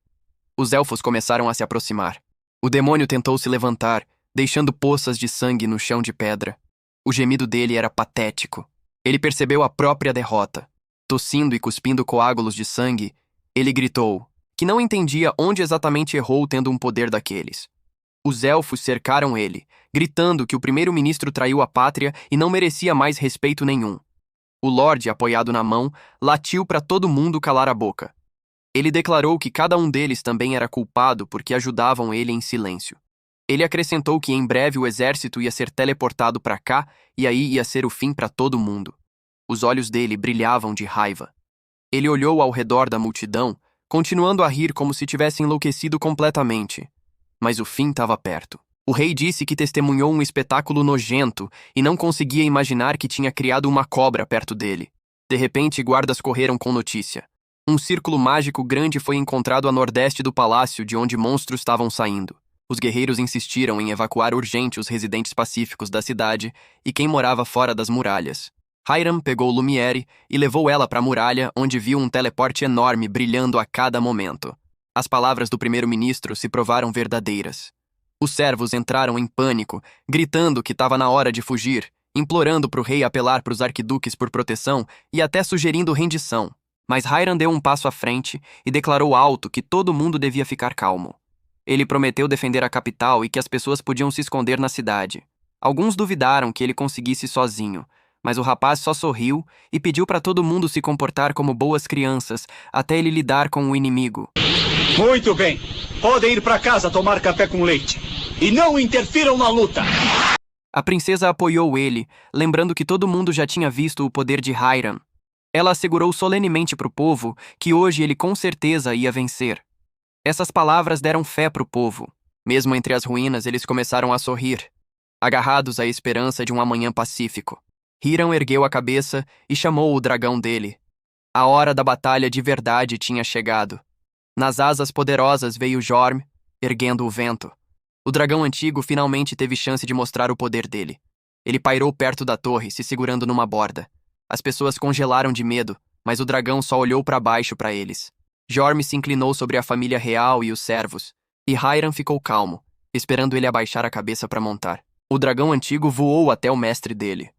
Os elfos começaram a se aproximar. O demônio tentou se levantar, deixando poças de sangue no chão de pedra. O gemido dele era patético. Ele percebeu a própria derrota. Tossindo e cuspindo coágulos de sangue, ele gritou que não entendia onde exatamente errou tendo um poder daqueles. Os elfos cercaram ele, gritando que o primeiro-ministro traiu a pátria e não merecia mais respeito nenhum. O Lorde, apoiado na mão, latiu para todo mundo calar a boca. Ele declarou que cada um deles também era culpado porque ajudavam ele em silêncio. Ele acrescentou que em breve o exército ia ser teleportado para cá e aí ia ser o fim para todo mundo. Os olhos dele brilhavam de raiva. Ele olhou ao redor da multidão, continuando a rir como se tivesse enlouquecido completamente. Mas o fim estava perto. O rei disse que testemunhou um espetáculo nojento e não conseguia imaginar que tinha criado uma cobra perto dele. De repente, guardas correram com notícia. Um círculo mágico grande foi encontrado a nordeste do palácio de onde monstros estavam saindo. Os guerreiros insistiram em evacuar urgente os residentes pacíficos da cidade e quem morava fora das muralhas. Hiram pegou Lumiere e levou ela para a muralha, onde viu um teleporte enorme brilhando a cada momento. As palavras do primeiro-ministro se provaram verdadeiras. Os servos entraram em pânico, gritando que estava na hora de fugir, implorando para o rei apelar para os arquiduques por proteção e até sugerindo rendição. Mas Hiram deu um passo à frente e declarou alto que todo mundo devia ficar calmo. Ele prometeu defender a capital e que as pessoas podiam se esconder na cidade. Alguns duvidaram que ele conseguisse sozinho, mas o rapaz só sorriu e pediu para todo mundo se comportar como boas crianças até ele lidar com o inimigo. Muito bem. Podem ir para casa tomar café com leite. E não interfiram na luta! A princesa apoiou ele, lembrando que todo mundo já tinha visto o poder de Hiram. Ela assegurou solenemente para o povo que hoje ele com certeza ia vencer. Essas palavras deram fé para o povo. Mesmo entre as ruínas, eles começaram a sorrir, agarrados à esperança de um amanhã pacífico. Hiram ergueu a cabeça e chamou o dragão dele. A hora da batalha de verdade tinha chegado. Nas asas poderosas veio Jorm, erguendo o vento. O dragão antigo finalmente teve chance de mostrar o poder dele. Ele pairou perto da torre, se segurando numa borda. As pessoas congelaram de medo, mas o dragão só olhou para baixo para eles. Jorm se inclinou sobre a família real e os servos, e Hiram ficou calmo, esperando ele abaixar a cabeça para montar. O dragão antigo voou até o mestre dele.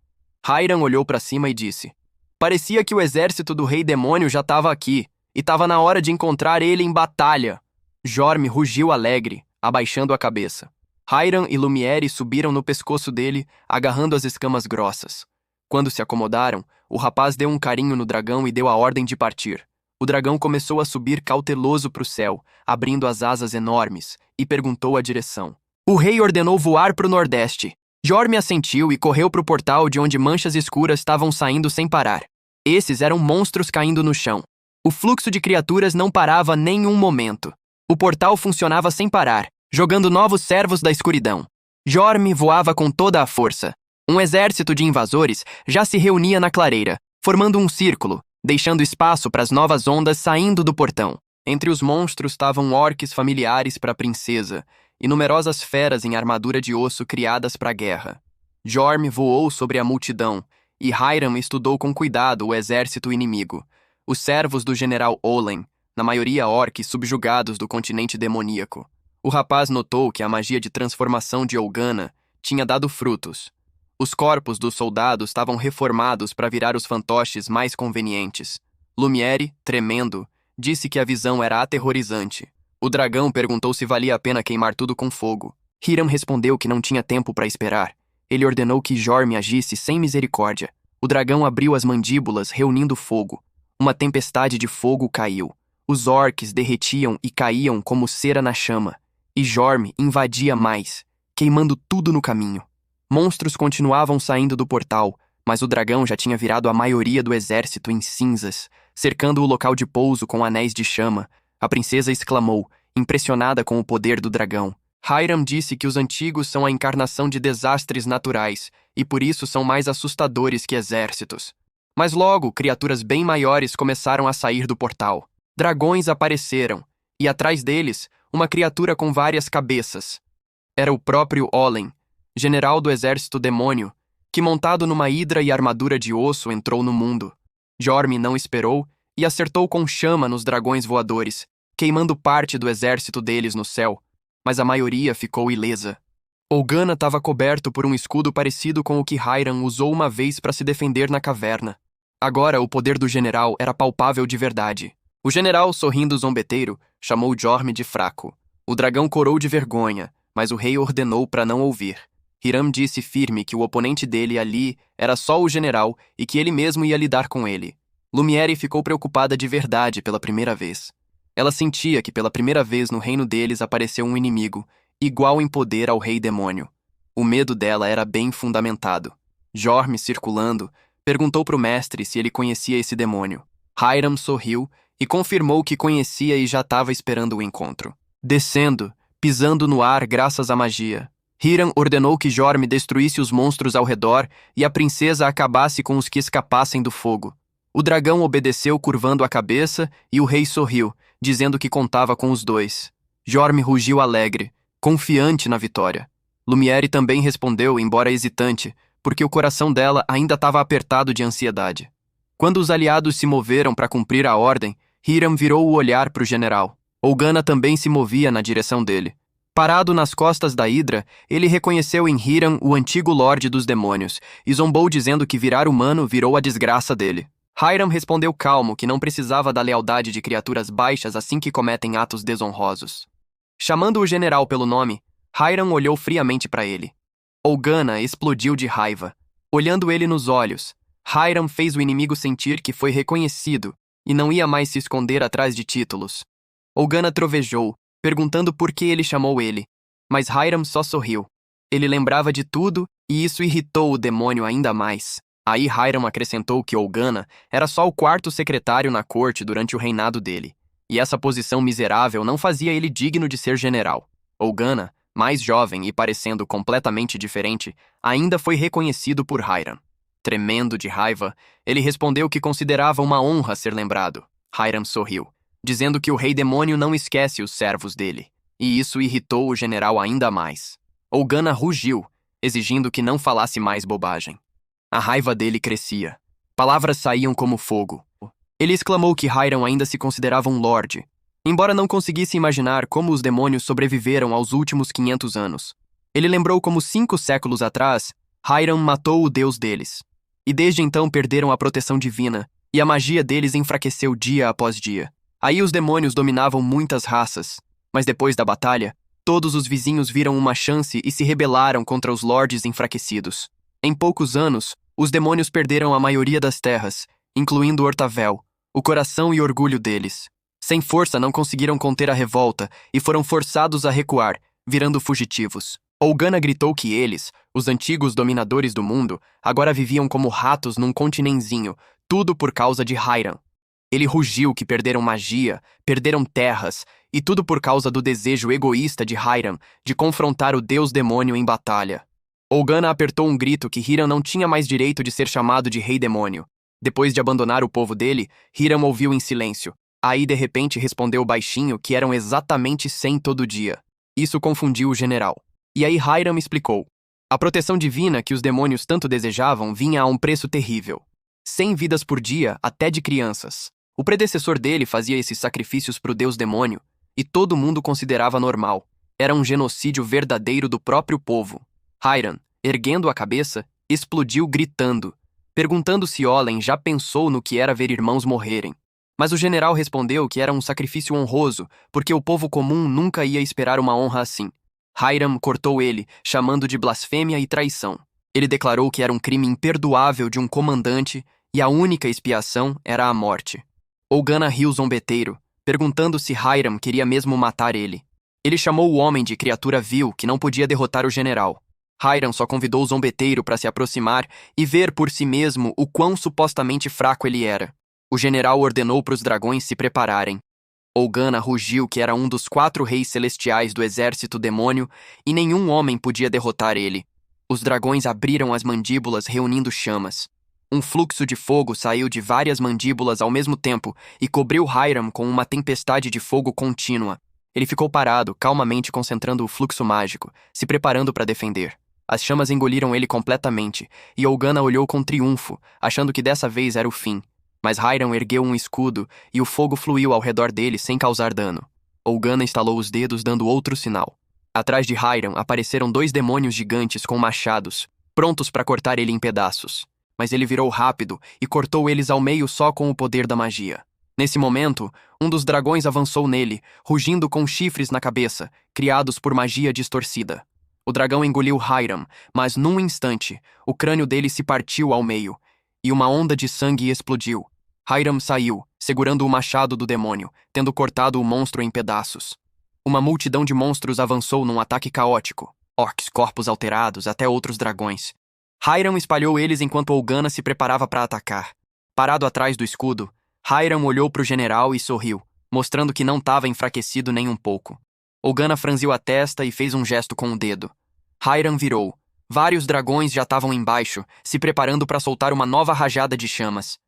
Hiram olhou para cima e disse: parecia que o exército do rei demônio já estava aqui, e estava na hora de encontrar ele em batalha. Jorm rugiu alegre, abaixando a cabeça. Hiram e Lumiere subiram no pescoço dele, agarrando as escamas grossas. Quando se acomodaram, o rapaz deu um carinho no dragão e deu a ordem de partir. O dragão começou a subir cauteloso para o céu, abrindo as asas enormes, e perguntou a direção. O rei ordenou voar para o nordeste. Jorm assentiu e correu para o portal de onde manchas escuras estavam saindo sem parar. Esses eram monstros caindo no chão. O fluxo de criaturas não parava nem um momento. O portal funcionava sem parar, jogando novos servos da escuridão. Jorm voava com toda a força. Um exército de invasores já se reunia na clareira, formando um círculo, deixando espaço para as novas ondas saindo do portão. Entre os monstros estavam orques familiares para a princesa e numerosas feras em armadura de osso criadas para a guerra. Jorm voou sobre a multidão e Hiram estudou com cuidado o exército inimigo, os servos do general Olen, na maioria orques subjugados do continente demoníaco. O rapaz notou que a magia de transformação de Olgana tinha dado frutos. Os corpos dos soldados estavam reformados para virar os fantoches mais convenientes. Lumiere, tremendo, disse que a visão era aterrorizante. O dragão perguntou se valia a pena queimar tudo com fogo. Hiram respondeu que não tinha tempo para esperar. Ele ordenou que Jorm agisse sem misericórdia. O dragão abriu as mandíbulas, reunindo fogo. Uma tempestade de fogo caiu. Os orques derretiam e caíam como cera na chama. E Jorm invadia mais, queimando tudo no caminho. Monstros continuavam saindo do portal, mas o dragão já tinha virado a maioria do exército em cinzas, cercando o local de pouso com anéis de chama. A princesa exclamou, impressionada com o poder do dragão. Hiram disse que os antigos são a encarnação de desastres naturais e por isso são mais assustadores que exércitos. Mas logo, criaturas bem maiores começaram a sair do portal. Dragões apareceram, e atrás deles, uma criatura com várias cabeças. Era o próprio Olen, general do exército demônio, que montado numa hidra e armadura de osso entrou no mundo. Jorm não esperou e acertou com chama nos dragões voadores, queimando parte do exército deles no céu, mas a maioria ficou ilesa. Olgana estava coberto por um escudo parecido com o que Hiram usou uma vez para se defender na caverna. Agora o poder do general era palpável de verdade. O general, sorrindo zombeteiro, chamou Jorm de fraco. O dragão corou de vergonha, mas o rei ordenou para não ouvir. Hiram disse firme que o oponente dele ali era só o general e que ele mesmo ia lidar com ele. Lumiere ficou preocupada de verdade pela primeira vez. Ela sentia que pela primeira vez no reino deles apareceu um inimigo, igual em poder ao rei demônio. O medo dela era bem fundamentado. Jorm, circulando, perguntou para o mestre se ele conhecia esse demônio. Hiram sorriu e confirmou que conhecia e já estava esperando o encontro. Descendo, pisando no ar graças à magia, Hiram ordenou que Jorm destruísse os monstros ao redor e a princesa acabasse com os que escapassem do fogo. O dragão obedeceu curvando a cabeça e o rei sorriu, dizendo que contava com os dois. Jorm rugiu alegre, confiante na vitória. Lumiere também respondeu, embora hesitante, porque o coração dela ainda estava apertado de ansiedade. Quando os aliados se moveram para cumprir a ordem, Hiram virou o olhar para o general. Olgana também se movia na direção dele. Parado nas costas da hidra, ele reconheceu em Hiram o antigo lorde dos demônios e zombou dizendo que virar humano virou a desgraça dele. Hiram respondeu calmo que não precisava da lealdade de criaturas baixas assim que cometem atos desonrosos. Chamando o general pelo nome, Hiram olhou friamente para ele. Olgana explodiu de raiva. Olhando ele nos olhos, Hiram fez o inimigo sentir que foi reconhecido e não ia mais se esconder atrás de títulos. Olgana trovejou, perguntando por que ele chamou ele, mas Hiram só sorriu. Ele lembrava de tudo e isso irritou o demônio ainda mais. Aí Hiram acrescentou que Olgana era só o quarto secretário na corte durante o reinado dele, e essa posição miserável não fazia ele digno de ser general. Olgana, mais jovem e parecendo completamente diferente, ainda foi reconhecido por Hiram. Tremendo de raiva, ele respondeu que considerava uma honra ser lembrado. Hiram sorriu, dizendo que o rei demônio não esquece os servos dele, e isso irritou o general ainda mais. Olgana rugiu, exigindo que não falasse mais bobagem. A raiva dele crescia. Palavras saíam como fogo. Ele exclamou que Hiram ainda se considerava um lorde, embora não conseguisse imaginar como os demônios sobreviveram aos últimos 500 anos. Ele lembrou como 5 séculos atrás, Hiram matou o deus deles. E desde então perderam a proteção divina, e a magia deles enfraqueceu dia após dia. Aí os demônios dominavam muitas raças, mas depois da batalha, todos os vizinhos viram uma chance e se rebelaram contra os lordes enfraquecidos. Em poucos anos, os demônios perderam a maioria das terras, incluindo Ortavel, o coração e orgulho deles. Sem força não conseguiram conter a revolta e foram forçados a recuar, virando fugitivos. Olgana gritou que eles, os antigos dominadores do mundo, agora viviam como ratos num continenzinho, tudo por causa de Hiram. Ele rugiu que perderam magia, perderam terras, e tudo por causa do desejo egoísta de Hiram de confrontar o deus-demônio em batalha. Olgana apertou um grito que Hiram não tinha mais direito de ser chamado de rei demônio. Depois de abandonar o povo dele, Hiram ouviu em silêncio. Aí, de repente, respondeu baixinho que eram exatamente 100 todo dia. Isso confundiu o general. E aí Hiram explicou. A proteção divina que os demônios tanto desejavam vinha a um preço terrível. 100 vidas por dia, até de crianças. O predecessor dele fazia esses sacrifícios para o deus demônio, e todo mundo considerava normal. Era um genocídio verdadeiro do próprio povo. Hiram, erguendo a cabeça, explodiu gritando, perguntando se Olen já pensou no que era ver irmãos morrerem. Mas o general respondeu que era um sacrifício honroso, porque o povo comum nunca ia esperar uma honra assim. Hiram cortou ele, chamando de blasfêmia e traição. Ele declarou que era um crime imperdoável de um comandante e a única expiação era a morte. Olgana riu zombeteiro, perguntando se Hiram queria mesmo matar ele. Ele chamou o homem de criatura vil que não podia derrotar o general. Hiram só convidou o zombeteiro para se aproximar e ver por si mesmo o quão supostamente fraco ele era. O general ordenou para os dragões se prepararem. Olgana rugiu que era um dos 4 reis celestiais do exército demônio e nenhum homem podia derrotar ele. Os dragões abriram as mandíbulas reunindo chamas. Um fluxo de fogo saiu de várias mandíbulas ao mesmo tempo e cobriu Hiram com uma tempestade de fogo contínua. Ele ficou parado, calmamente concentrando o fluxo mágico, se preparando para defender. As chamas engoliram ele completamente, e Olgana olhou com triunfo, achando que dessa vez era o fim. Mas Hiram ergueu um escudo e o fogo fluiu ao redor dele sem causar dano. Olgana estalou os dedos dando outro sinal. Atrás de Hiram apareceram 2 demônios gigantes com machados, prontos para cortar ele em pedaços. Mas ele virou rápido e cortou eles ao meio só com o poder da magia. Nesse momento, um dos dragões avançou nele, rugindo com chifres na cabeça, criados por magia distorcida. O dragão engoliu Hiram, mas num instante, o crânio dele se partiu ao meio, e uma onda de sangue explodiu. Hiram saiu, segurando o machado do demônio, tendo cortado o monstro em pedaços. Uma multidão de monstros avançou num ataque caótico. Orcs, corpos alterados, até outros dragões. Hiram espalhou eles enquanto Olgana se preparava para atacar. Parado atrás do escudo, Hiram olhou para o general e sorriu, mostrando que não estava enfraquecido nem um pouco. Olgana franziu a testa e fez um gesto com o dedo. Hiram virou. Vários dragões já estavam embaixo, se preparando para soltar uma nova rajada de chamas.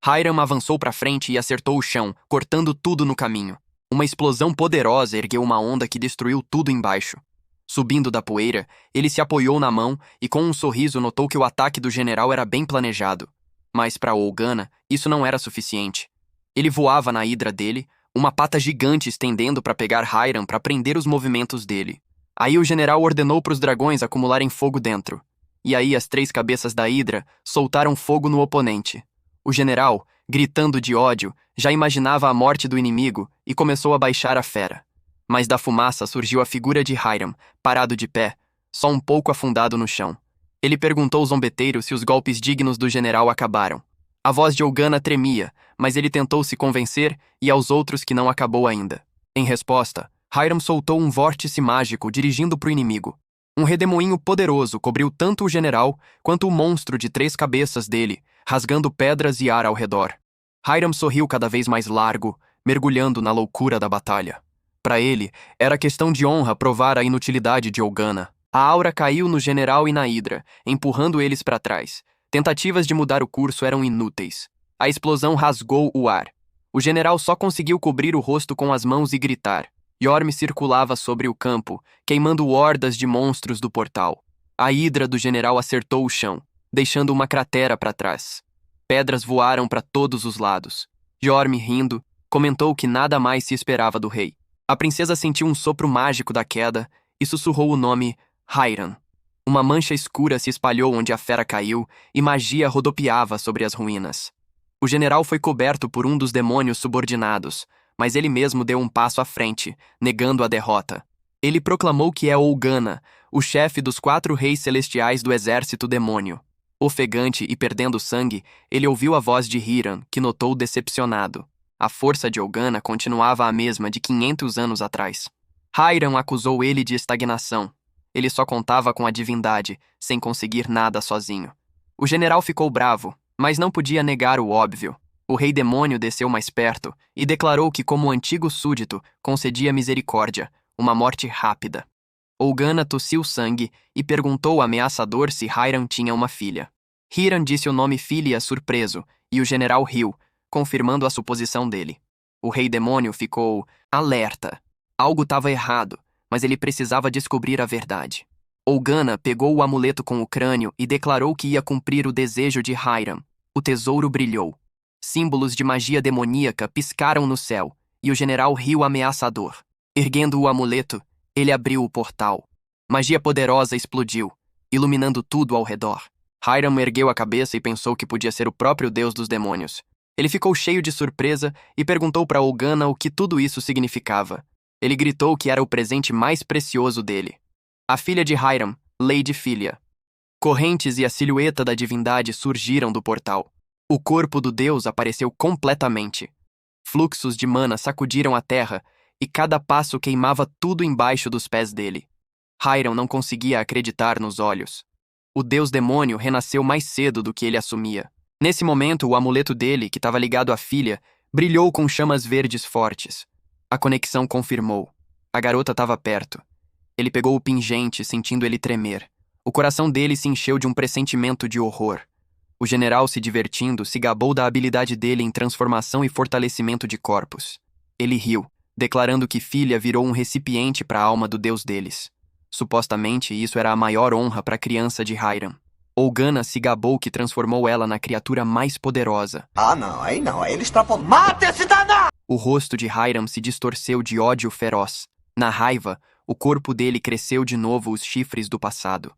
Hiram avançou para frente e acertou o chão, cortando tudo no caminho. Uma explosão poderosa ergueu uma onda que destruiu tudo embaixo. Subindo da poeira, ele se apoiou na mão e com um sorriso notou que o ataque do general era bem planejado. Mas para Olgana, isso não era suficiente. Ele voava na hidra dele, uma pata gigante estendendo para pegar Hiram para prender os movimentos dele. Aí o general ordenou para os dragões acumularem fogo dentro. E aí as 3 cabeças da hidra soltaram fogo no oponente. O general, gritando de ódio, já imaginava a morte do inimigo e começou a baixar a fera. Mas da fumaça surgiu a figura de Hiram, parado de pé, só um pouco afundado no chão. Ele perguntou ao zombeteiro se os golpes dignos do general acabaram. A voz de Olgana tremia, mas ele tentou se convencer e aos outros que não acabou ainda. Em resposta, Hiram soltou um vórtice mágico dirigindo para o inimigo. Um redemoinho poderoso cobriu tanto o general quanto o monstro de 3 cabeças dele, rasgando pedras e ar ao redor. Hiram sorriu cada vez mais largo, mergulhando na loucura da batalha. Para ele, era questão de honra provar a inutilidade de Olgana. A aura caiu no general e na hidra, empurrando eles para trás. Tentativas de mudar o curso eram inúteis. A explosão rasgou o ar. O general só conseguiu cobrir o rosto com as mãos e gritar. Yorm circulava sobre o campo, queimando hordas de monstros do portal. A hidra do general acertou o chão, deixando uma cratera para trás. Pedras voaram para todos os lados. Yorm, rindo, comentou que nada mais se esperava do rei. A princesa sentiu um sopro mágico da queda e sussurrou o nome Hiram. Uma mancha escura se espalhou onde a fera caiu e magia rodopiava sobre as ruínas. O general foi coberto por um dos demônios subordinados, mas ele mesmo deu um passo à frente, negando a derrota. Ele proclamou que é Olgana, o chefe dos 4 reis celestiais do exército demônio. Ofegante e perdendo sangue, ele ouviu a voz de Hiram, que notou decepcionado. A força de Olgana continuava a mesma de 500 anos atrás. Hiram acusou ele de estagnação. Ele só contava com a divindade, sem conseguir nada sozinho. O general ficou bravo, mas não podia negar o óbvio. O rei demônio desceu mais perto e declarou que, como antigo súdito, concedia misericórdia, uma morte rápida. Olgana tossiu sangue e perguntou ameaçador se Hiram tinha uma filha. Hiram disse o nome filha surpreso e o general riu, confirmando a suposição dele. O rei demônio ficou alerta. Algo estava errado, mas ele precisava descobrir a verdade. Olgana pegou o amuleto com o crânio e declarou que ia cumprir o desejo de Hiram. O tesouro brilhou. Símbolos de magia demoníaca piscaram no céu, e o general riu ameaçador. Erguendo o amuleto, ele abriu o portal. Magia poderosa explodiu, iluminando tudo ao redor. Hiram ergueu a cabeça e pensou que podia ser o próprio deus dos demônios. Ele ficou cheio de surpresa e perguntou para Olgana o que tudo isso significava. Ele gritou que era o presente mais precioso dele. A filha de Hiram, Lady Filia. Correntes e a silhueta da divindade surgiram do portal. O corpo do deus apareceu completamente. Fluxos de mana sacudiram a terra e cada passo queimava tudo embaixo dos pés dele. Hiram não conseguia acreditar nos olhos. O deus demônio renasceu mais cedo do que ele assumia. Nesse momento, o amuleto dele, que estava ligado à filha, brilhou com chamas verdes fortes. A conexão confirmou. A garota estava perto. Ele pegou o pingente, sentindo ele tremer. O coração dele se encheu de um pressentimento de horror. O general, se divertindo, se gabou da habilidade dele em transformação e fortalecimento de corpos. Ele riu, declarando que filha virou um recipiente para a alma do deus deles. Supostamente, isso era a maior honra para a criança de Hiram. Olgana se gabou que transformou ela na criatura mais poderosa. Ah, não, aí ele extrapolou. Mata esse danado! O rosto de Hiram se distorceu de ódio feroz. Na raiva, o corpo dele cresceu de novo os chifres do passado.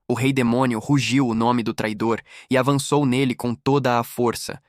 O rei demônio rugiu o nome do traidor e avançou nele com toda a força,